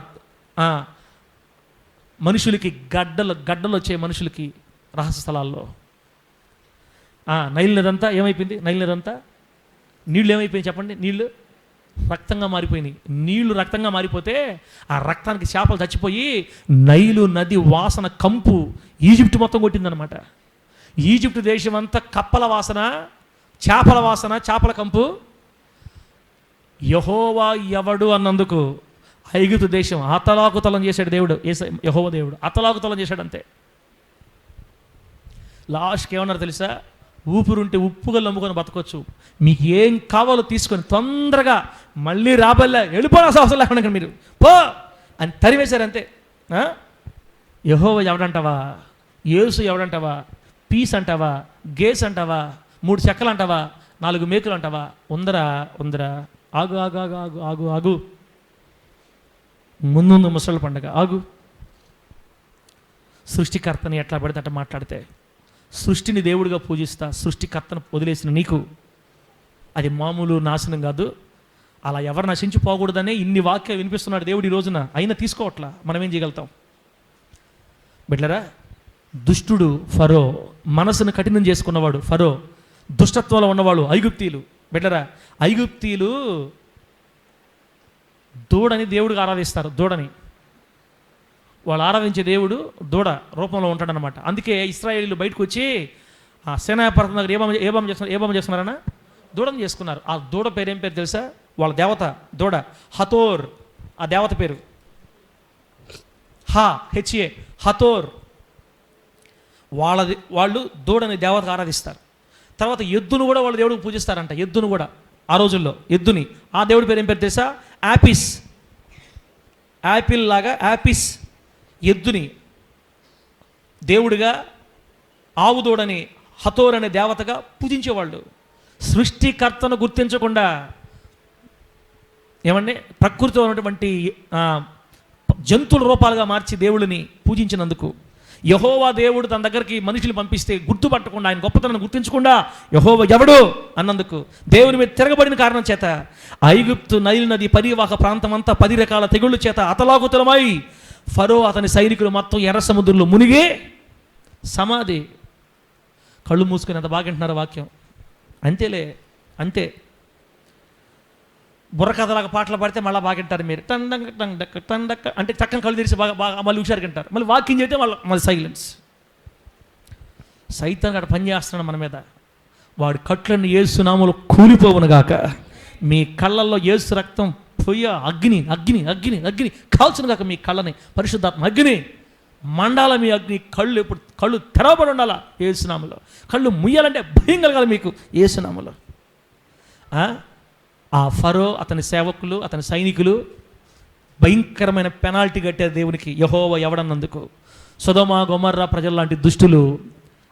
మనుషులకి గడ్డలు వచ్చాయి మనుషులకి రహస్య స్థలాల్లో. నైలు నదంతా ఏమైపోయింది? నైలు నదంతా నీళ్ళు ఏమైపోయింది చెప్పండి? నీళ్ళు రక్తంగా మారిపోయినాయి. నీళ్లు రక్తంగా మారిపోతే ఆ రక్తానికి చేపలు చచ్చిపోయి నైలు నది వాసన కంపు ఈజిప్ట్ మొత్తం కొట్టిందనమాట. ఈజిప్ట్ దేశం అంతా కప్పల వాసన, చేపల వాసన, చేపల కంపు. యెహోవా ఎవడు అన్నందుకు ఐగుప్తు దేశం అతలాకుతలం చేశాడు దేవుడు. యెహోవా దేవుడు అతలాకుతలం చేశాడు అంతే. లాస్ట్కి ఏమన్నారు తెలుసా? ఊపిరుంటే ఉప్పుగా నమ్ముకొని బతకొచ్చు, మీకు ఏం కావాలో తీసుకొని తొందరగా మళ్ళీ రాబల్లా వెళ్ళిపోవాల్సిన అవసరం లేకుండా మీరు పో అని తరివేశారు అంతే. యెహోవా ఎవడంటావా? యేసు ఎవడంటావా? పీస్ అంటావా? గేస్ అంటావా? 3 చెక్కలు అంటావా? 4 మేకులు అంటావా? ఉందరా ఆగు ఆగు ఆగు ఆగు ఆగు ఆగు ముందు ముసళ్ళ పండగ ఆగు. సృష్టికర్తని ఎట్లా పడితే అట్లా మాట్లాడితే, సృష్టిని దేవుడిగా పూజిస్తా సృష్టికర్తను వదిలేసిన నీకు అది మామూలు నాశనం కాదు. అలా ఎవరు నశించిపోకూడదనే ఇన్ని వాక్యాలు వినిపిస్తున్నాడు దేవుడు ఈ రోజున. అయినా తీసుకోవట్లా, మనం ఏం చేయగలుగుతాం? బిడ్డలారా, దుష్టుడు ఫరో, మనసును కఠినం చేసుకున్నవాడు ఫరో, దుష్టత్వంలో ఉన్నవాడు ఐగుప్తీయులు. బిడ్డలారా, ఐగుప్తీయులు దూడని దేవుడికి ఆరాధిస్తారు. దూడని వాళ్ళు ఆరాధించే దేవుడు దూడ రూపంలో ఉంటాడనమాట. అందుకే ఇశ్రాయేలీలు బయటకు వచ్చి ఆ సేనా పర్వతం దగ్గర ఏ బొమ్మ చేస్తున్నారన్నా? దూడను చేసుకున్నారు. ఆ దూడ పేరు ఏం పేరు తెలుసా? వాళ్ళ దేవత దూడ హతోర్, ఆ దేవత పేరు హెచ్ఏ హతోర్. వాళ్ళు దూడని దేవతకు ఆరాధిస్తారు. తర్వాత ఎద్దును కూడా వాళ్ళ దేవుడికి పూజిస్తారంట. ఎద్దును కూడా ఆ రోజుల్లో ఎద్దుని, ఆ దేవుడి పేరు ఏం పేరు తెలుసా? యాపిస్. యాపిల్ లాగా యాపిస్ ఎద్దుని దేవుడిగా, ఆవు దూడని హతోర్ అనే దేవతగా పూజించేవాళ్ళు. సృష్టికర్తను గుర్తించకుండా ఏమంటే ప్రకృతిలో ఉన్నటువంటి జంతువుల రూపాలుగా మార్చి దేవుడిని పూజించినందుకు, యెహోవా దేవుడు తన దగ్గరికి మనుషులు పంపిస్తే గుర్తుపట్టకుండా, ఆయన గొప్పతనాన్ని గుర్తించకుండా యెహోవా ఎవడు అన్నందుకు దేవుని మీద తిరగబడిన కారణం చేత ఐగుప్తు నైలు నది పరివాహ ప్రాంతం అంతా 10 రకాల తెగుళ్ళ చేత అతలాకుతలమై ఫరో అతని సైనికులు మొత్తం ఎర్ర సముద్రంలో మునిగి సమాధి. కళ్ళు మూసుకుని అంత బాగా వింటున్నారు వాక్యం. అంతేలే, అంతే. బుర్రకథలాగా పాటలు పాడితే మళ్ళీ బాగా వింటారు మీరు. టండక్ టండక్ టండక్ అంటే చక్కని కళ్ళు తెరిచి బాగా మళ్ళీ హుషారుగా వింటారు. మళ్ళీ వాక్యం చెప్తే మళ్ళీ సైలెన్స్. సైతాన్ గడ పని చేస్తున్నాడు మన మీద. వాడి కట్లన్నీ యేసు నామములో కూలిపోవునుగాక. మీ కళ్ళల్లో యేసు రక్తం పొయ్య అగ్ని అగ్ని అగ్ని అగ్ని కాల్చును గాక. మీ కళ్ళని పరిశుద్ధాత్మ అగ్ని మండాల. మీ అగ్ని కళ్ళు ఎప్పుడు కళ్ళు తెరవబడి ఉండాలా యేసునామములో. కళ్ళు ముయ్యాలంటే భయం కలగాలి మీకు యేసునామములో. ఆ ఫరో, అతని సేవకులు, అతని సైనికులు భయంకరమైన పెనాల్టీ కట్టారు దేవునికి, యెహోవా ఎవడన్నందుకు. సొదొమ గొమొర్రా ప్రజల లాంటి దుష్టులు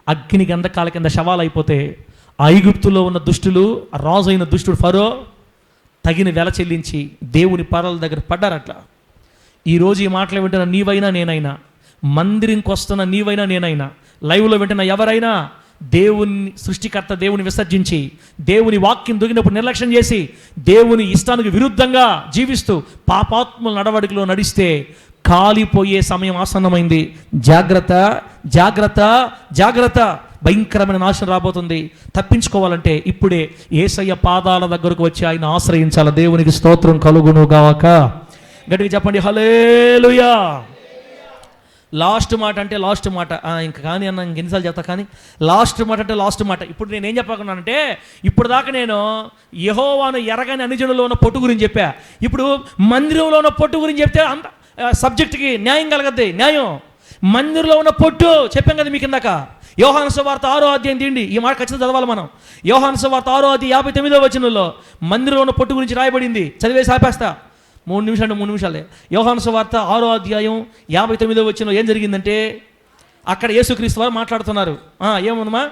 అగ్ని గంధకాల కింద శవాలైపోతే, ఐగుప్తులో ఉన్న దుష్టులు, రాజు అయిన దుష్టుడు ఫరో తగిన వెల చెల్లించి దేవుని పరల దగ్గర పడ్డారట్లా. ఈరోజు ఈ మాటలు వింటున్న నీవైనా నేనైనా, మందిరంకి వస్తున్న నీవైనా నేనైనా, లైవ్లో వింటున్న ఎవరైనా దేవుని సృష్టికర్త దేవుని విసర్జించి దేవుని వాక్యం దొరికినప్పుడు నిర్లక్ష్యం చేసి దేవుని ఇష్టానికి విరుద్ధంగా జీవిస్తూ పాపాత్ముల నడవడికలో నడిస్తే కాలిపోయే సమయం ఆసన్నమైంది. జాగ్రత్త జాగ్రత్త జాగ్రత్త. భయంకరమైన నాశనం రాబోతుంది. తప్పించుకోవాలంటే ఇప్పుడే యేసయ్య పాదాల దగ్గరకు వచ్చి ఆయన ఆశ్రయించాలి. దేవునికి స్తోత్రం కలుగును గాక. గట్టిగా చెప్పండి హల్లెలూయా. లాస్ట్ మాట అంటే లాస్ట్ మాట. ఇంకా కానీ అన్న ఎన్నిసార్లు చెప్తా, కానీ లాస్ట్ మాట అంటే లాస్ట్ మాట. ఇప్పుడు నేను ఏం చెప్పకున్నానంటే, ఇప్పుడు దాకా నేను యెహోవాను ఎరగని అన్ని జనుల్లో ఉన్న పొట్టు గురించి చెప్పా. ఇప్పుడు మందిరంలో ఉన్న పొట్టు గురించి చెప్తే అంత సబ్జెక్ట్కి న్యాయం కలగద్ది. న్యాయం మందిరంలో ఉన్న పొట్టు చెప్పాం కదా మీకు ఇందాక. యోహాను సువార్త 6వ అధ్యాయం తీయండి. ఈ మాట ఖచ్చితంగా చదవాలి మనం. యోహాను సువార్త 6వ అధ్యాయం 59వ వచనంలో మందిరంలో ఉన్న పొట్టు గురించి రాయబడింది. చదివేసి ఆపేస్తా. 3 నిమిషాలే. యోహాను సువార్త 6వ అధ్యాయం 59వ వచనంలో ఏం జరిగిందంటే, అక్కడ యేసుక్రీస్తు వారు మాట్లాడుతున్నారు. ఏమమ్మా?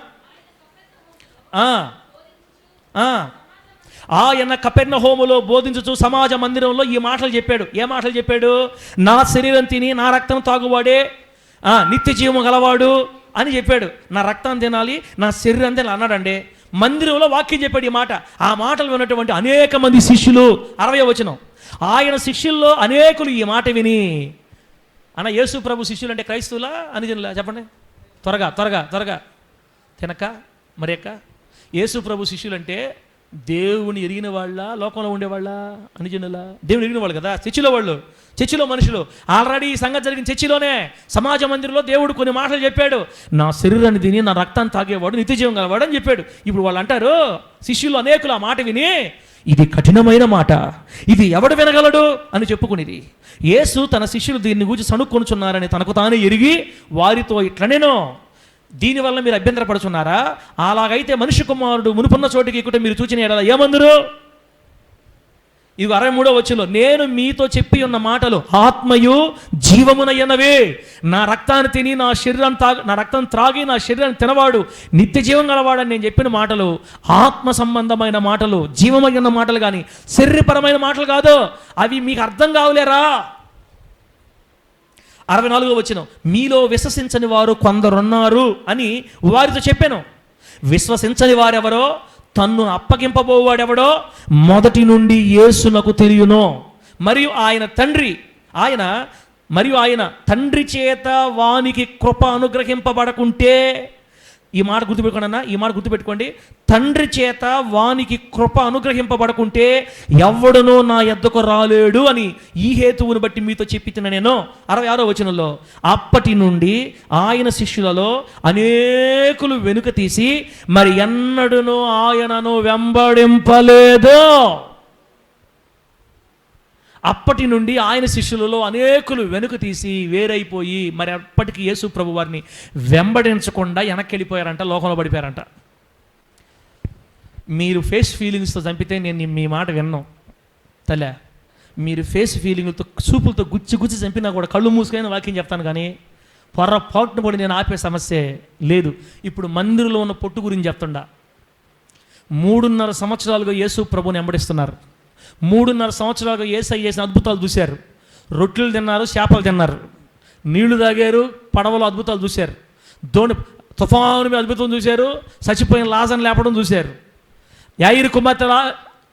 ఆయన కపెర్నహూములో బోధించుచు సమాజ మందిరంలో ఈ మాటలు చెప్పాడు. ఏ మాటలు చెప్పాడు? నా శరీరం తిని నా రక్తం తాగువాడే నిత్య జీవము గలవాడు అని చెప్పాడు. నా రక్తం తినాలి, నా శరీరం తినాలి అన్నాడండి. మందిరంలో వాక్యం చెప్పాడు ఈ మాట. ఆ మాటలు విన్నటువంటి అనేక మంది శిష్యులు, 60వ వచనం, ఆయన శిష్యుల్లో అనేకులు ఈ మాట విని, యేసు ప్రభు శిష్యులు అంటే క్రైస్తవులా అనుజనులా? చెప్పండి త్వరగా త్వరగా త్వరగా. తినక మరి అక్క, యేసు ప్రభు శిష్యులు అంటే దేవుని ఎరిగిన వాళ్ళ, లోకంలో ఉండేవాళ్ళ, అనుజనులా? దేవుని ఎరిగిన వాళ్ళు కదా చర్చిలో వాళ్ళు, చర్చిలో మనుషులు. ఆల్రెడీ ఈ సంగతి జరిగిన చర్చిలోనే సమాజ మందిరంలో దేవుడు కొన్ని మాటలు చెప్పాడు. నా శరీరాన్ని తిని నా రక్తాన్ని తాగేవాడు నిత్య జీవం గలవాడు అని చెప్పాడు. ఇప్పుడు వాళ్ళు అంటారు, శిష్యులు అనేకులు ఆ మాట విని, ఇది కఠినమైన మాట, ఇది ఎవడు వినగలడు అని చెప్పుకునేది. యేసు తన శిష్యులు దీన్ని గురించి సణుక్కొనుచున్నారని తనకు తానే ఎరిగి వారితో ఇట్లనేనో, దీనివల్ల మీరు అభ్యంతరపడుచున్నారా? అలాగైతే మనిషి కుమారుడు మునుపున్న చోటికి ఎక్కుట మీరు చూచిన ఎడల ఏమందురు? ఇవి 63వ వచనంలో, నేను మీతో చెప్పి ఉన్న మాటలు ఆత్మయు జీవమునయ్యనవే. నా రక్తాన్ని తిని నా రక్తం త్రాగి నా శరీరాన్ని తినవాడు నిత్య జీవం గలవాడని నేను చెప్పిన మాటలు ఆత్మ సంబంధమైన మాటలు, జీవమైన మాటలు, కానీ శరీరపరమైన మాటలు కాదు. అవి మీకు అర్థం కావులేరా? 64వ వచనం, మీలో విశ్వసించని వారు కొందరున్నారు అని వారితో చెప్పాను. విశ్వసించని వారెవరో, తన్ను అప్పగింపబోవాడెవడో మొదటి నుండి యేసునకు తెలియను. మరియు ఆయన తండ్రి చేత వానికి కృప అనుగ్రహింపబడకుంటే ఈ మాట గుర్తుపెట్టుకోండి అన్న, ఈ మాట గుర్తుపెట్టుకోండి. తండ్రి చేత వానికి కృప అనుగ్రహింపబడకుంటే ఎవడునూ నా యొద్దకు రాలేడు అని ఈ హేతువును బట్టి మీతో చెప్పిన నేను. 66వ వచనంలో, అప్పటి నుండి ఆయన శిష్యులలో అనేకులు వెనుక తీసి మరి ఎన్నడూనూ ఆయనను వెంబడింపలేదు. అప్పటి నుండి ఆయన శిష్యులలో అనేకులు వెనుక తీసి వేరైపోయి మరి అప్పటికి యేసు ప్రభు వారిని వెంబడించకుండా వెనక్కి వెళ్ళిపోయారంట, లోకంలో పడిపోయారంట. మీరు ఫేస్ ఫీలింగ్స్తో చంపితే నేను మీ మాట విన్నాం తలే. మీరు ఫేస్ ఫీలింగ్తో చూపులతో గుచ్చి గుచ్చి చంపినా కూడా కళ్ళు మూసుకొని వాక్యం చెప్తాను, కానీ పొరపాటును కూడా నేను ఆపే సమస్య లేదు. ఇప్పుడు మందిరంలో ఉన్న పొట్టు గురించి చెప్తుండా. 3.5 సంవత్సరాలుగా యేసు ప్రభుని వెంబడిస్తున్నారు. 3.5 సంవత్సరాలుగా యేసయ్య చేసిన అద్భుతాలు చూశారు. రొట్టెలు తిన్నారు, చేపలు తిన్నారు, నీళ్లు తాగారు, పడవలో అద్భుతాలు చూశారు, తుఫాను మీద అద్భుతం చూశారు, చచ్చిపోయిన లాజర్ని లేపడం చూశారు, యాయిరు కుమార్తె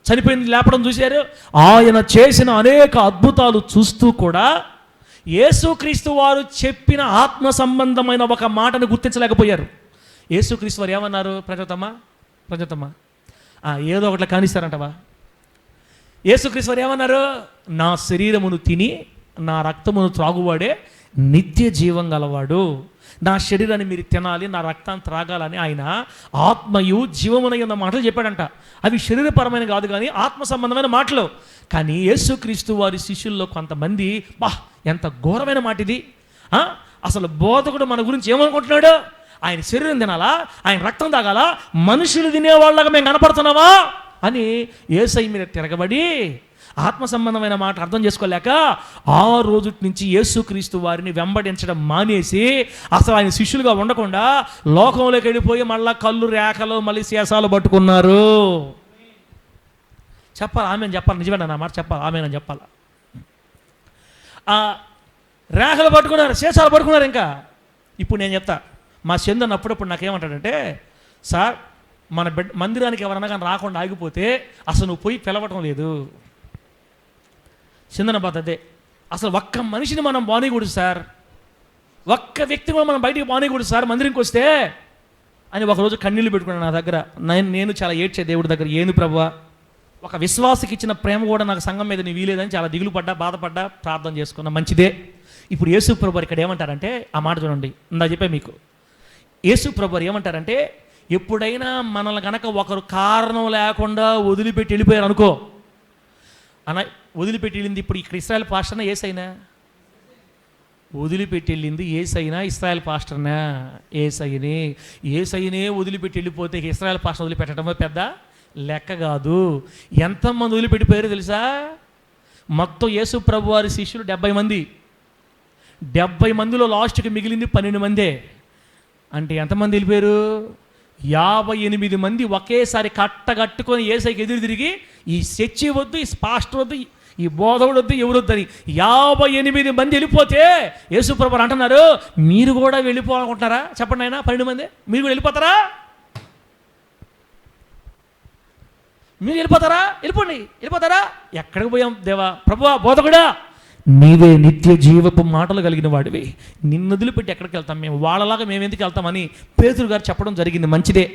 చనిపోయింది లేపడం చూశారు. ఆయన చేసిన అనేక అద్భుతాలు చూస్తూ కూడా యేసుక్రీస్తు వారు చెప్పిన ఆత్మ సంబంధమైన ఒక మాటను గుర్తించలేకపోయారు. యేసుక్రీస్తు వారు ఏమన్నారు? ప్రజతమ్మ ఏదో ఒకటి కానిస్తారంటవా? యేసుక్రీస్తు వారు ఏమన్నారు? నా శరీరమును తిని నా రక్తమును త్రాగువాడే నిత్య జీవం గలవాడు. నా శరీరాన్ని మీరు తినాలి, నా రక్తాన్ని త్రాగాలని ఆయన ఆత్మయు జీవమునై ఉన్న మాటలు చెప్పాడంట. అవి శరీరపరమైన కాదు కానీ ఆత్మ సంబంధమైన మాటలు. కానీ యేసుక్రీస్తు వారి శిష్యుల్లో కొంతమంది ఎంత ఘోరమైన మాట ఇది, అసలు బోధకుడు మన గురించి ఏమనుకుంటున్నాడు? ఆయన శరీరం తినాలా, ఆయన రక్తం తాగాలా, మనుషులు తినేవాళ్ళగా మేము కనపడుతున్నామా అని యేసయ్య మీద తిరగబడి ఆత్మ సంబంధమైన మాట అర్థం చేసుకోలేక ఆ రోజు నుంచి యేసుక్రీస్తు వారిని వెంబడించడం మానేసి అసలు ఆయన శిష్యులుగా ఉండకుండా లోకంలోకి వెళ్ళిపోయి మళ్ళా కళ్ళు రేఖలు మళ్ళీ శేషాలు పట్టుకున్నారు. చెప్పాలి, ఆమెను చెప్పాలి, నిజమేనా నా మాట చెప్పాలి, ఆమెను చెప్పాలి. రేఖలు పట్టుకున్నారు, శేషాలు పట్టుకున్నారు. ఇంకా ఇప్పుడు నేను చెప్తా, మా చందన్ అప్పుడప్పుడు నాకేమంటాడంటే, సార్ మన మందిరానికి ఎవరన్నా కానీ రాకుండా ఆగిపోతే అసలు నువ్వు పోయి పిలవటం లేదు. చందన బాధ అదే. అసలు ఒక్క మనిషిని మనం బానేకూడదు సార్, ఒక్క వ్యక్తి కూడా మనం బయటికి బానేకూడదు సార్ మందిరానికి వస్తే అని ఒకరోజు కన్నీళ్ళు పెట్టుకున్నాను నా దగ్గర. నేను చాలా ఏడ్చే దేవుడి దగ్గర, ఏంది ప్రభువా, ఒక విశ్వాసకి ఇచ్చిన ప్రేమ కూడా నాకు సంఘం మీద నీ వీలేదని చాలా దిగులు పడ్డా, బాధపడ్డా, ప్రార్థన చేసుకున్నా. మంచిదే. ఇప్పుడు యేసు ప్రభు ఇక్కడ ఏమంటారంటే, ఆ మాట చూడండి, ఇందా చెప్పే మీకు. యేసు ప్రభు ఏమంటారంటే, ఎప్పుడైనా మనల్ని కనుక ఒకరు కారణం లేకుండా వదిలిపెట్టి వెళ్ళిపోయారు అనుకో, వదిలిపెట్టి వెళ్ళింది ఇప్పుడు ఇక్కడ ఇశ్రాయేల్ పాస్టర్నా యేసయ్యనా? వదిలిపెట్టి వెళ్ళింది యేసయ్యనా ఇశ్రాయేల్ పాస్టర్నా? యేసయ్యనే వదిలిపెట్టి వెళ్ళిపోతే ఇశ్రాయేల్ పాస్టర్ వదిలిపెట్టడమే పెద్ద లెక్క కాదు. ఎంతమంది వదిలిపెట్టిపోయారో తెలుసా? మొత్తం యేసు ప్రభు వారి శిష్యులు 70 మంది. 70 మందిలో లాస్ట్కి మిగిలింది 12 మందే. అంటే ఎంతమంది వెళ్ళిపోయారు? 58 మంది ఒకేసారి కట్టగట్టుకొని యేసయ్యకి ఎదురు తిరిగి ఈ చర్చి వద్దు, ఈ పాస్టర్ వద్దు, ఈ బోధకుడు వద్దు, ఎవరు వద్దని 58 మంది వెళ్ళిపోతే యేసు ప్రభువు అంటున్నారు, మీరు కూడా వెళ్ళిపోవాలనుకుంటున్నారా? చెప్పండి ఆయన, 12 మంది మీరు కూడా వెళ్ళిపోతారా? మీరు వెళ్ళిపోతారా? వెళ్ళిపోతారా? ఎక్కడికి పోయాం దేవా? ప్రభువా, బోధకుడా, నీవే నిత్య జీవపు మాటలు కలిగిన వాడివి, నిన్ను వదిలిపెట్టి ఎక్కడికి వెళ్తాం మేము? వాళ్ళలాగా మేము ఎందుకు వెళ్తామని పేతురు గారు చెప్పడం జరిగింది. మంచిదే.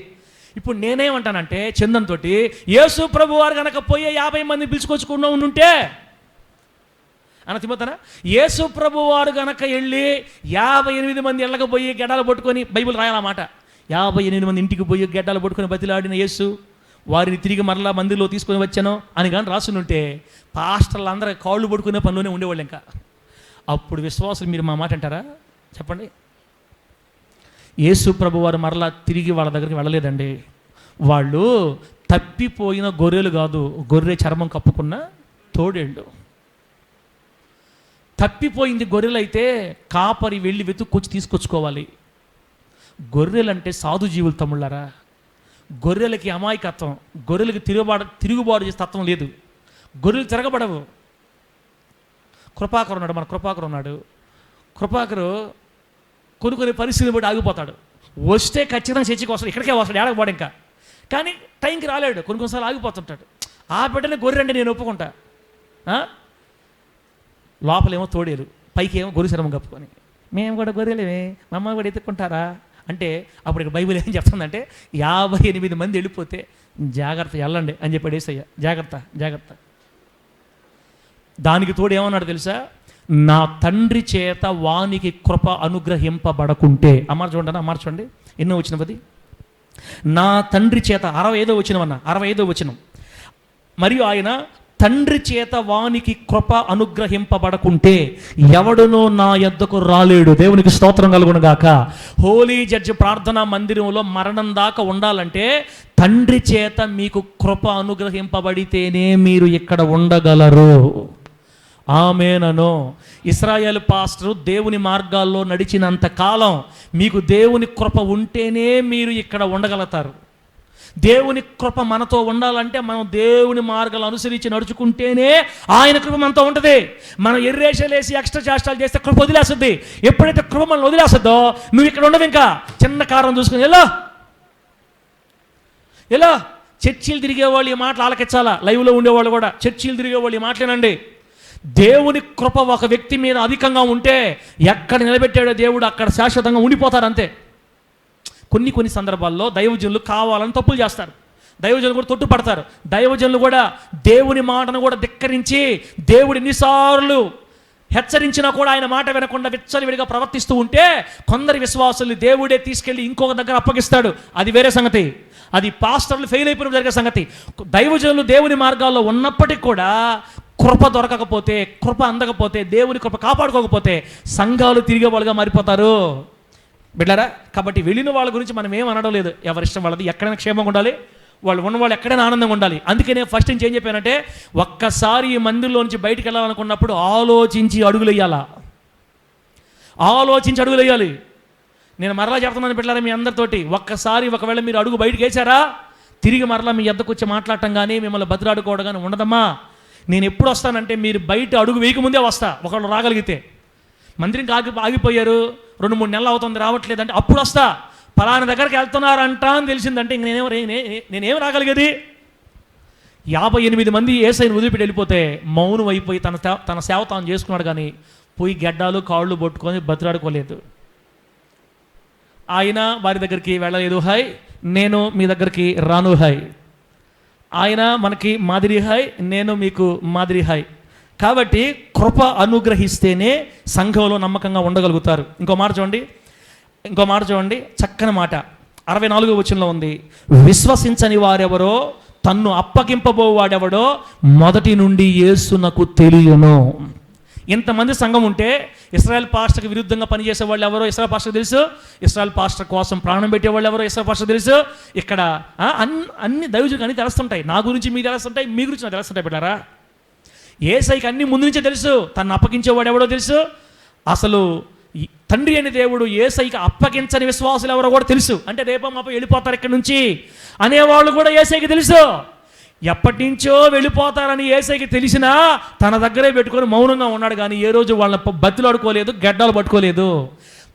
ఇప్పుడు నేనేమంటానంటే చందన్ తోటి, యేసు ప్రభు వారు కనుక పోయే 50 మంది పిలుచుకొచ్చుకుండా ఉండుంటే అన్న తిమ్మతానా? యేసు ప్రభు వారు కనుక వెళ్ళి 58 మంది ఇళ్ళకి పోయి గెడ్డలు పట్టుకొని, బైబిల్ రాయాలన్నమాట, 58 మంది ఇంటికి పోయి గెడ్డలు పట్టుకొని బతిలాడిన యేసు వారిని తిరిగి మరలా మందిలో తీసుకొని వచ్చాను అని కానీ రాసునుంటే పాస్టర్లు అందరూ కాళ్ళు పడుకునే పనిలోనే ఉండేవాళ్ళు. ఇంకా అప్పుడు విశ్వాసులు మీరు మా మాట అంటారా? చెప్పండి. యేసు ప్రభు వారు మరలా తిరిగి వాళ్ళ దగ్గరికి వెళ్ళలేదండి. వాళ్ళు తప్పిపోయిన గొర్రెలు కాదు, గొర్రె చర్మం కప్పుకున్న తోడేళ్ళు. తప్పిపోయింది గొర్రెలు అయితే కాపరి వెళ్ళి వెతుక్కొచ్చి తీసుకొచ్చుకోవాలి. గొర్రెలంటే సాధు జీవులు తమ్ముళ్ళారా. గొర్రెలకి అమాయకత్వం, గొర్రెలకి తిరుగుబాటు చేసే తత్వం లేదు. గొర్రెలు తిరగబడవు. కృపాకర్ ఉన్నాడు, మన కృపాకర్ ఉన్నాడు. కృపాకరు కొన్ని పరిస్థితులు బట్టి ఆగిపోతాడు. వస్తే ఖచ్చితంగా చర్చికి వస్తాడు, ఇక్కడికే వస్తాడు, ఏడకపోడు ఇంకా. కానీ టైంకి రాలేడు, కొన్నిసార్లు ఆగిపోతుంటాడు. ఆ బిడ్డని గొర్రె అంటే నేను ఒప్పుకుంటా. లోపలేమో తోడేలు, పైకి ఏమో గొర్రె శరం కప్పుకొని, మేము కూడా గొర్రెలేమే, మమ్మల్ని కూడా ఎత్తుక్కుంటారా అంటే అప్పుడు ఇక్కడ బైబిల్ ఏం చెప్తుందంటే 58 మంది వెళ్ళిపోతే జాగ్రత్త వెళ్ళండి అని చెప్పాడు యేసయ్య. జాగ్రత్త జాగ్రత్త. దానికి తోడు ఏమన్నాడు తెలుసా? నా తండ్రి చేత వానికి కృప అనుగ్రహింపబడకుంటే. అమ్మారు చూడండి, అమ్మారు చూడండి, ఎన్నో వచ్చిన పది. నా తండ్రి చేత 65వ వచనం అన్న, 65వ వచనం. మరియు ఆయన తండ్రి చేత వానికి కృప అనుగ్రహింపబడకుంటే ఎవడునో నా యొద్దకు రాలేడు. దేవునికి స్తోత్రం కలుగును గాక. హోలీ జడ్జ్ ప్రార్థనా మందిరంలో మరణం దాకా ఉండాలంటే తండ్రి చేత మీకు కృప అనుగ్రహింపబడితేనే మీరు ఇక్కడ ఉండగలరు. ఆమేనను. ఇశ్రాయేలు పాస్టరు దేవుని మార్గాల్లో నడిచినంత కాలం మీకు దేవుని కృప ఉంటేనే మీరు ఇక్కడ ఉండగలుగుతారు. దేవుని కృప మనతో ఉండాలంటే మనం దేవుని మార్గాలు అనుసరించి నడుచుకుంటేనే ఆయన కృప మనతో ఉంటుంది. మనం ఎర్రేషలేసి ఎక్స్ట్రా చేష్టాలు చేస్తే కృప వదిలేస్తుంది. ఎప్పుడైతే కృప మనం వదిలేస్తుందో నువ్వు ఇక్కడ ఉండవు. ఇంకా చిన్న కారం చూసుకుని ఎలా చర్చీలు తిరిగేవాళ్ళు ఈ మాటలు ఆలకించాలా. లైవ్లో ఉండేవాళ్ళు కూడా చర్చీలు తిరిగేవాళ్ళు ఈ మాటలేనండి. దేవుని కృప ఒక వ్యక్తి మీద అధికంగా ఉంటే ఎక్కడ నిలబెట్టాడో దేవుడు అక్కడ శాశ్వతంగా ఉండిపోతారు అంతే. కొన్ని సందర్భాల్లో దైవజనులు కావాలని తప్పులు చేస్తారు. దైవజనులు కూడా తొట్టుపడతారు. దైవజనులు కూడా దేవుని మాటను కూడా ధిక్కరించి దేవుడు ఎన్నిసార్లు హెచ్చరించినా కూడా ఆయన మాట వినకుండా విచ్చలవిడిగా ప్రవర్తిస్తూ ఉంటే కొందరి విశ్వాసులు దేవుడే తీసుకెళ్ళి ఇంకొక దగ్గర అప్పగిస్తాడు. అది వేరే సంగతి. అది పాస్టర్లు ఫెయిల్ అయిపోయిన జరిగే సంగతి. దైవజనులు దేవుని మార్గాల్లో ఉన్నప్పటికీ కూడా కృప దొరకకపోతే, కృప అందకపోతే, దేవుని కృప కాపాడుకోకపోతే సంఘాలు తిరిగే వాళ్ళుగా మారిపోతారు బిడ్డారా. కాబట్టి వెళ్ళిన వాళ్ళ గురించి మనం ఏం అనడం లేదు. ఎవరిష్టం వాళ్ళది. ఎక్కడైనా క్షేమంగా ఉండాలి, వాళ్ళు ఉన్నవాళ్ళు ఎక్కడైనా ఆనందంగా ఉండాలి. అందుకే నేను ఫస్ట్ నుంచి ఏం చెప్పానంటే ఒక్కసారి ఈ మందిరంలో నుంచి బయటికి వెళ్ళాలనుకున్నప్పుడు ఆలోచించి అడుగులేయాలా. ఆలోచించి అడుగులేయాలి. నేను మరలా చెప్తున్నాను బిడ్డారా మీ అందరితోటి, ఒక్కసారి ఒకవేళ మీరు అడుగు బయటకు వేసారా తిరిగి మరలా మీ ఎద్దకు వచ్చి మాట్లాడటం కానీ మిమ్మల్ని బతిలాడుకోవడం కానీ ఉండదమ్మా. నేను ఎప్పుడు వస్తానంటే మీరు బయట అడుగు వేయకముందే వస్తా. ఒకళ్ళు రాగలిగితే మందిరంకి ఆగిపోయారు 2-3 నెలలు అవుతుంది రావట్లేదంటే అప్పుడు వస్తా. పలానా దగ్గరికి వెళ్తున్నారంట అని తెలిసిందంటే ఇంక నేనేం రాగలిగేది. 58 మంది యేసయ్యను వదిలిపెట్టి వెళ్ళిపోతే మౌనం అయిపోయి తన సేవ తాను చేసుకున్నాడు కానీ పోయి గడ్డాలు కాళ్ళు పట్టుకొని బతిలాడుకోలేదు. ఆయన వారి దగ్గరికి వెళ్ళలేదు. హాయ్ నేను మీ దగ్గరికి రాను. హాయ్ ఆయన మనకి మాదిరి. హాయ్ నేను మీకు మాదిరి. హాయ్. కాబట్టి కృప అనుగ్రహిస్తేనే సంఘంలో నమ్మకంగా ఉండగలుగుతారు. ఇంకో మాట చూడండి, చక్కని మాట 64వ వచనంలో ఉంది. విశ్వసించని వారెవరో తన్ను అప్పగింపబోవాడెవడో మొదటి నుండి యేసునకు తెలియను. ఇంతమంది సంఘం ఉంటే ఇశ్రాయేల్ పాస్టర్కి విరుద్ధంగా పనిచేసే వాళ్ళు ఎవరో ఇశ్రాయేల్ పాస్టర్ తెలుసు. ఇశ్రాయేల్ పాస్టర్ కోసం ప్రాణం పెట్టేవాళ్ళు ఎవరో ఇశ్రాయేల్ పాస్టర్ తెలుసు. ఇక్కడ అన్ని దైవజనులకు అన్ని తెలుస్తుంటాయి. నా గురించి మీకు తెలుస్తుంటాయి, మీ గురించి నాకు తెలుస్తుంటాయి బిడ్డారా. యేసయ్యకి అన్ని ముందు నుంచే తెలుసు. తను అప్పగించేవాడు ఎవడో తెలుసు. అసలు తండ్రి అనే దేవుడు యేసయ్యకి అప్పగించని విశ్వాసులు ఎవరో కూడా తెలుసు. అంటే రేపో మాపో వెళ్ళిపోతారు ఇక్కడి నుంచి అనేవాళ్ళు కూడా యేసయ్యకి తెలుసు. ఎప్పటి నుంచో వెళ్ళిపోతారని యేసయ్యకి తెలిసినా తన దగ్గరే పెట్టుకొని మౌనంగా ఉన్నాడు కానీ ఏ రోజు వాళ్ళని బతిలాడుకోలేదు, గడ్డలు పట్టుకోలేదు.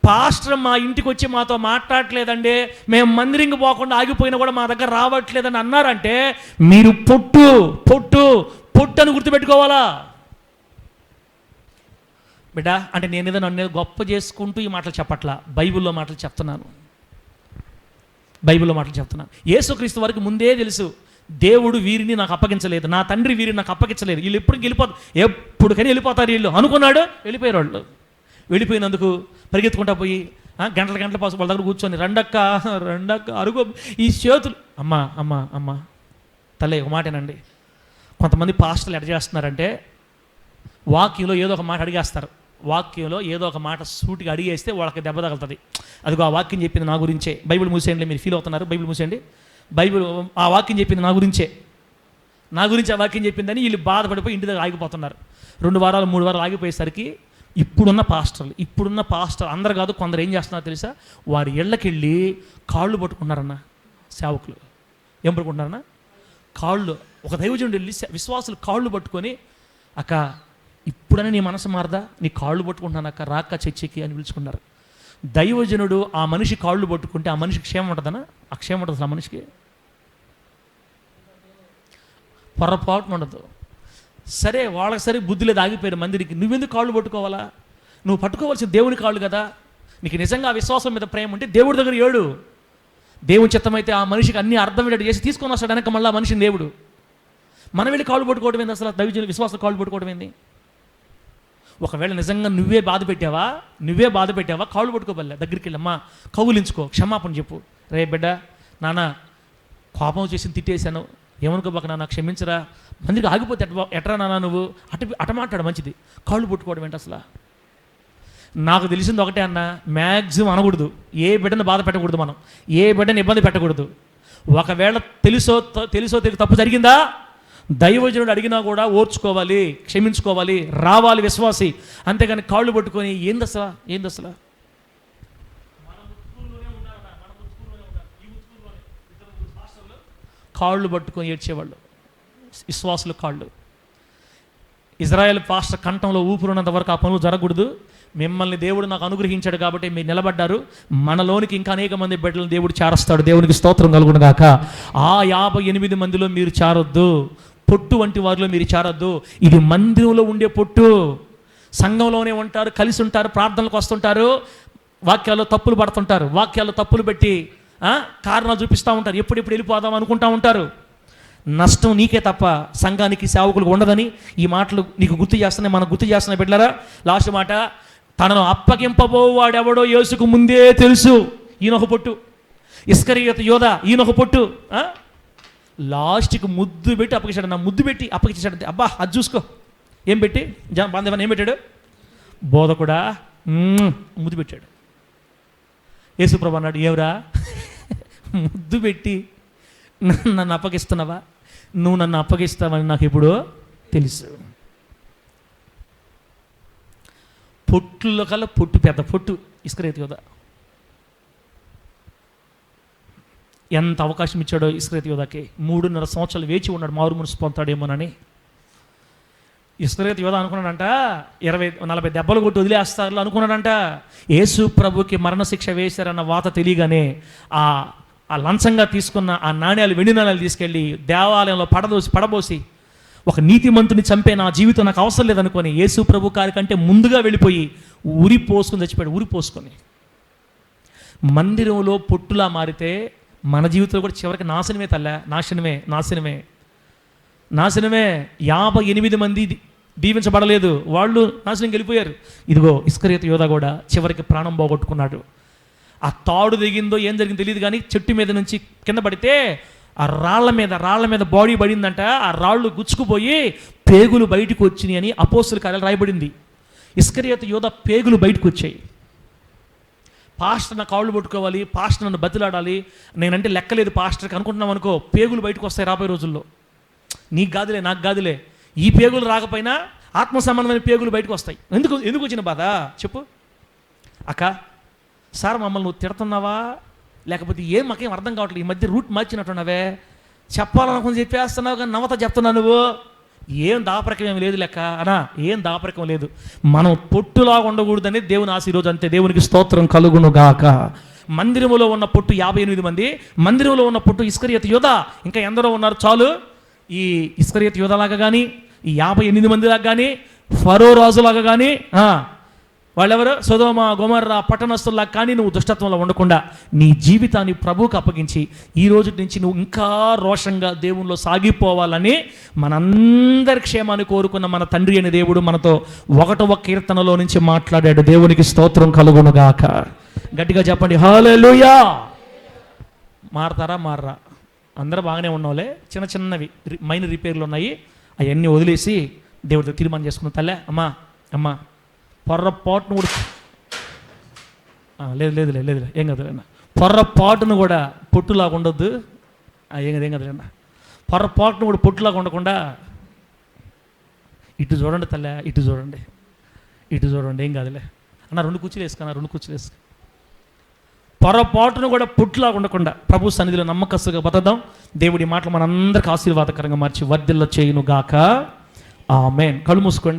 పాస్టర్ మా ఇంటికి వచ్చి మాతో మాట్లాడట్లేదండి, మేము మందిరంకి పోకుండా ఆగిపోయినా కూడా మా దగ్గర రావట్లేదని అన్నారంటే మీరు పొట్టు అని గుర్తుపెట్టుకోవాలా బిడ్డ. అంటే నేను ఏదో నన్ను గొప్ప చేసుకుంటూ ఈ మాటలు చెప్పట్లా, బైబిల్లో మాటలు చెప్తున్నాను. యేసుక్రీస్తు వారికి ముందే తెలుసు దేవుడు వీరిని నాకు అప్పగించలేదు, నా తండ్రి వీరిని నాకు అప్పగించలేదు, వీళ్ళు ఎప్పటికైనా వెళ్ళిపోతారు వీళ్ళు అనుకున్నాడు. వెళ్ళిపోయారు వాళ్ళు. వెళ్ళిపోయినందుకు పరిగెత్తుకుంటా పోయి గంటల పాసు వాళ్ళ దగ్గర కూర్చొని రెండక్క అరుగు ఈ చేతులు అమ్మ తల్లి ఒక మాటేనండి. కొంతమంది పాస్టర్లు ఎడ చేస్తున్నారంటే వాక్యంలో ఏదో ఒక మాట అడిగేస్తారు. వాక్యంలో ఏదో ఒక మాట సూటిగా అడిగేస్తే వాళ్ళకి దెబ్బ తగులుతుంది. అదిగో ఆ వాక్యం చెప్పింది నా గురించే. బైబిల్ మూసేయండి, మీరు ఫీల్ అవుతున్నారు. బైబిల్ మూసేయండి. బైబిల్ ఆ వాక్యం చెప్పింది నా గురించి ఆ వాక్యం చెప్పిందని వీళ్ళు బాధపడిపోయి ఇంటి దగ్గర ఆగిపోతున్నారు. 2 వారాలు 3 వారాలు ఆగిపోయేసరికి ఇప్పుడున్న పాస్టర్ అందరు కాదు, కొందరు ఏం చేస్తున్నారో తెలుసా, వారి ఇళ్ళకెళ్ళి కాళ్ళు పట్టుకున్నారన్న సేవకులు. ఏం పట్టుకుంటున్నారన్న? కాళ్ళు. ఒక దైవజనుడు వెళ్ళి విశ్వాసులు కాళ్ళు పట్టుకొని, అక్క ఇప్పుడనే నీ మనసు మారదా, నీ కాళ్ళు పట్టుకుంటున్నాను అక్క, రాక్క చర్చికి అని పిలుచుకున్నారు. దైవజనుడు ఆ మనిషి కాళ్ళు పట్టుకుంటే ఆ మనిషికి క్షేమం ఉంటుందనా? ఆ క్షేమం ఉంటుంది ఆ మనిషికి? పొరపాటున ఉండదు. సరే వాళ్ళకి సరే బుద్ధి లేదు, ఆగిపోయారు మందిరికి. నువ్వెందుకు కాళ్ళు పట్టుకోవాలా? నువ్వు పట్టుకోవాల్సిన దేవుని కాళ్ళు కదా. నీకు నిజంగా ఆ విశ్వాసం మీద ప్రేమ ఉంటే దేవుడి దగ్గర ఏడు. దేవుని చిత్తమైతే ఆ మనిషికి అన్ని అర్థమయ్యేటట్టు చేసి తీసుకొని వస్తాడు వెనక మళ్ళీ మనిషిని దేవుడు. మనం వెళ్ళి కాళ్ళు పట్టుకోవడం ఏంది? అసలు దైవజనుల విశ్వాసం కాళ్ళు పట్టుకోవడం ఏంది? ఒకవేళ నిజంగా నువ్వే బాధ పెట్టావా కాళ్ళు పట్టుకోబల్లే, దగ్గరికి వెళ్ళమ్మా కౌగులించుకో, క్షమాపణ చెప్పు. రే బిడ్డ, నాన్న కోపం చేసి తిట్టేశాను, ఏమనుకోబాక నాన్న, క్షమించరా. మందికి ఆగిపోతే ఎట్రా నాన్న నువ్వు అట మాట్లాడు, మంచిది. కాళ్ళు పట్టుకోవడం ఏంటి అసలు? నాకు తెలిసింది ఒకటే అన్న, మ్యాక్సిమం అనకూడదు, ఏ బిడ్డను బాధ పెట్టకూడదు, మనం ఏ బిడ్డను ఇబ్బంది పెట్టకూడదు. ఒకవేళ తెలుసో తప్పు జరిగిందా, దైవజనుడు అడిగినా కూడా ఓర్చుకోవాలి, క్షమించుకోవాలి, రావాలి విశ్వాసి. అంతేగాని కాళ్ళు పట్టుకొని ఏంది అసలు? కాళ్ళు పట్టుకొని ఏడ్చేవాళ్ళు విశ్వాసులు. కాళ్ళు ఇజ్రాయెల్ పాస్టర్ కంఠంలో ఊపిరినంత వరకు ఆ పనులు జరగకూడదు. మిమ్మల్ని దేవుడు నాకు అనుగ్రహించాడు కాబట్టి మీరు నిలబడ్డారు. మనలోనికి ఇంకా అనేక మంది బిడ్డలను దేవుడు చేరస్తాడు. దేవునికి స్తోత్రం కలుగును గాక. ఆ 58 మందిలో మీరు చేరొద్దు, పొట్టు వంటి వారిలో మీరు చేరొద్దు. ఇది మందిరంలో ఉండే పొట్టు. సంఘంలోనే ఉంటారు, కలిసి ఉంటారు, ప్రార్థనలకు వస్తుంటారు, వాక్యాల్లో తప్పులు పడుతుంటారు, వాక్యాల్లో తప్పులు పెట్టి కారణాలు చూపిస్తూ ఉంటారు, ఎప్పుడెప్పుడు వెళ్ళిపోదాం అనుకుంటా ఉంటారు. నష్టం నీకే తప్ప సంఘానికి సేవకులకు ఉండదని ఈ మాటలు నీకు గుర్తు చేస్తున్నాయి, మనకు గుర్తు చేస్తున్నాయి బిడ్డలారా. లాస్ట్ మాట, తనను అప్పగింపబోవాడెవడో యేసుకు ముందే తెలుసు. ఈయనొక పొట్టు. ఇస్కరియోతు యోధ ఈయనొక పొట్టు. లాస్ట్కి ముద్దు పెట్టి అప్పగించాడు. నా ముద్దు పెట్టి అప్పగించాడు. అబ్బా అది చూసుకో, ఏం పెట్టి బాంధవన్ ఏం పెట్టాడు? బోధకుడా ముద్దు పెట్టాడు. యేసుప్రభు అన్నాడు, ఏవరా ముద్దు పెట్టి నన్ను అప్పగిస్తున్నావా? నువ్వు నన్ను అప్పగిస్తావని నాకు ఎప్పుడో తెలుసు. పొట్టులో కల్లా పొట్టు, పెద్ద పొట్టు ఇస్కరియోతు యోధ. ఎంత అవకాశం ఇచ్చాడో ఇస్కరియోతు యోధకి. 3.5 సంవత్సరాలు వేచి ఉన్నాడు, మారు మనసు పొందుతాడేమోనని. ఇస్కరియోతు యోధ అనుకున్నాడంట 20-40 దెబ్బలు కొట్టి వదిలేస్తారు అనుకున్నాడంట. యేసు ప్రభుకి మరణశిక్ష వేశారన్న వాత తెలియగానే ఆ లంచంగా తీసుకున్న ఆ నాణ్యాలు, వెండి నాణ్యాలు తీసుకెళ్ళి దేవాలయంలో పడబోసి ఒక నీతిమంతుని చంపే నా జీవితం నాకు అవసరం లేదనుకొని యేసు ప్రభు కారి కంటే ముందుగా వెళ్ళిపోయి ఉరి పోసుకొని చచ్చిపోయాడు. ఉరి పోసుకొని మందిరంలో పొట్టులా మారితే మన జీవితంలో కూడా చివరికి నాశనమే తల్లా, నాశనమే. 58 మంది దీవించబడలేదు, వాళ్ళు నాశనం వెళ్ళిపోయారు. ఇదిగో ఇస్కరియోతు యోధ కూడా చివరికి ప్రాణం పోగొట్టుకున్నాడు. ఆ తాడు దిగిందో ఏం జరిగిందో తెలియదు కానీ చెట్టు మీద నుంచి కింద పడితే ఆ రాళ్ల మీద బాడీ పడిందంట. ఆ రాళ్ళు గుచ్చుకుపోయి పేగులు బయటకు వచ్చినాయి అని అపోస్తుల కార్యాలు రాయబడింది. ఇస్కరియోతు యోధ పేగులు బయటకు వచ్చాయి. పాస్టర్ నా కాళ్ళు పట్టుకోవాలి, పాస్టర్ నన్ను బతిలాడాలి, నేనంటే లెక్కలేదు పాస్టర్కి అనుకుంటున్నాం అనుకో, పేగులు బయటకు వస్తాయి రాబోయే రోజుల్లో. నీకు కాదులే, నాకు కాదులే, ఈ పేగులు రాకపోయినా ఆత్మ సంబంధమైన పేగులు బయటకు వస్తాయి. ఎందుకు వచ్చిన బాధ చెప్పు. అక్క సార్ మమ్మల్ని నువ్వు తిడుతున్నావా లేకపోతే మాకేం అర్థం కావట్లేదు, ఈ మధ్య రూట్ మార్చినట్టున్నావే, చెప్పాలనుకుని చెప్పేస్తున్నావు కానీ నవత చెప్తున్నావు నువ్వు. ఏం దాపరికం ఏమి లేదు లెక్క అనా, ఏం దాపరికం లేదు. మనం పొట్టులాగా ఉండకూడదని దేవుని ఆశ ఈరోజు. అంతే, దేవునికి స్తోత్రం కలుగును గాక. మందిరములో ఉన్న పొట్టు 58 మంది, మందిరంలో ఉన్న పొట్టు ఇస్కరియోతు యోధ. ఇంకా ఎందరో ఉన్నారు చాలు. ఈ ఇస్కరియోతు యోధలాగా కానీ, ఈ 58 మందిలాగా కానీ, ఫరో రాజులాగా కానీ, వాళ్ళెవరు సొదొమ గొమొర్రా పట్టణస్తుల్లాగా కానీ నువ్వు దుష్టత్వంలో ఉండకుండా నీ జీవితాన్ని ప్రభువుకు అప్పగించి ఈ రోజు నుంచి నువ్వు ఇంకా రోషంగా దేవునిలో సాగిపోవాలని మనందరి క్షేమాన్ని కోరుకున్న మన తండ్రి అనే దేవుడు మనతో 1వ కీర్తనలో నుంచి మాట్లాడాడు. దేవునికి స్తోత్రం కలుగునుగాక. గట్టిగా చెప్పండి హల్లెలూయా. మారరా? అందరూ బాగానే ఉన్నావులే, చిన్నవి మైనర్ రిపేర్లు ఉన్నాయి, అవన్నీ వదిలేసి దేవుడితో తీర్మానం చేసుకున్న తల్లే. అమ్మా పొర్రపాటును కూడా లేదు ఏం కదలేనా, పొర్రపాటును కూడా పొట్టులాగా ఉండొద్దు. ఏం కదలేనా, పొర్రపాటును కూడా పొట్టులాగా ఉండకుండా ఇటు చూడండి తల్లే, ఇటు చూడండి ఏం కాదులే అన్న. 2 కుర్చీలు వేసుకు. పొరపాటును కూడా పొట్టులాగా ఉండకుండా ప్రభు సన్నిధిలో నమ్మకస్తుగా బతకదాం. దేవుడి మాటలు మనందరికి ఆశీర్వాదకరంగా మార్చి వర్ధిల్ల చేయును గాక. ఆమేన్. కళ్ళు మూసుకోండి.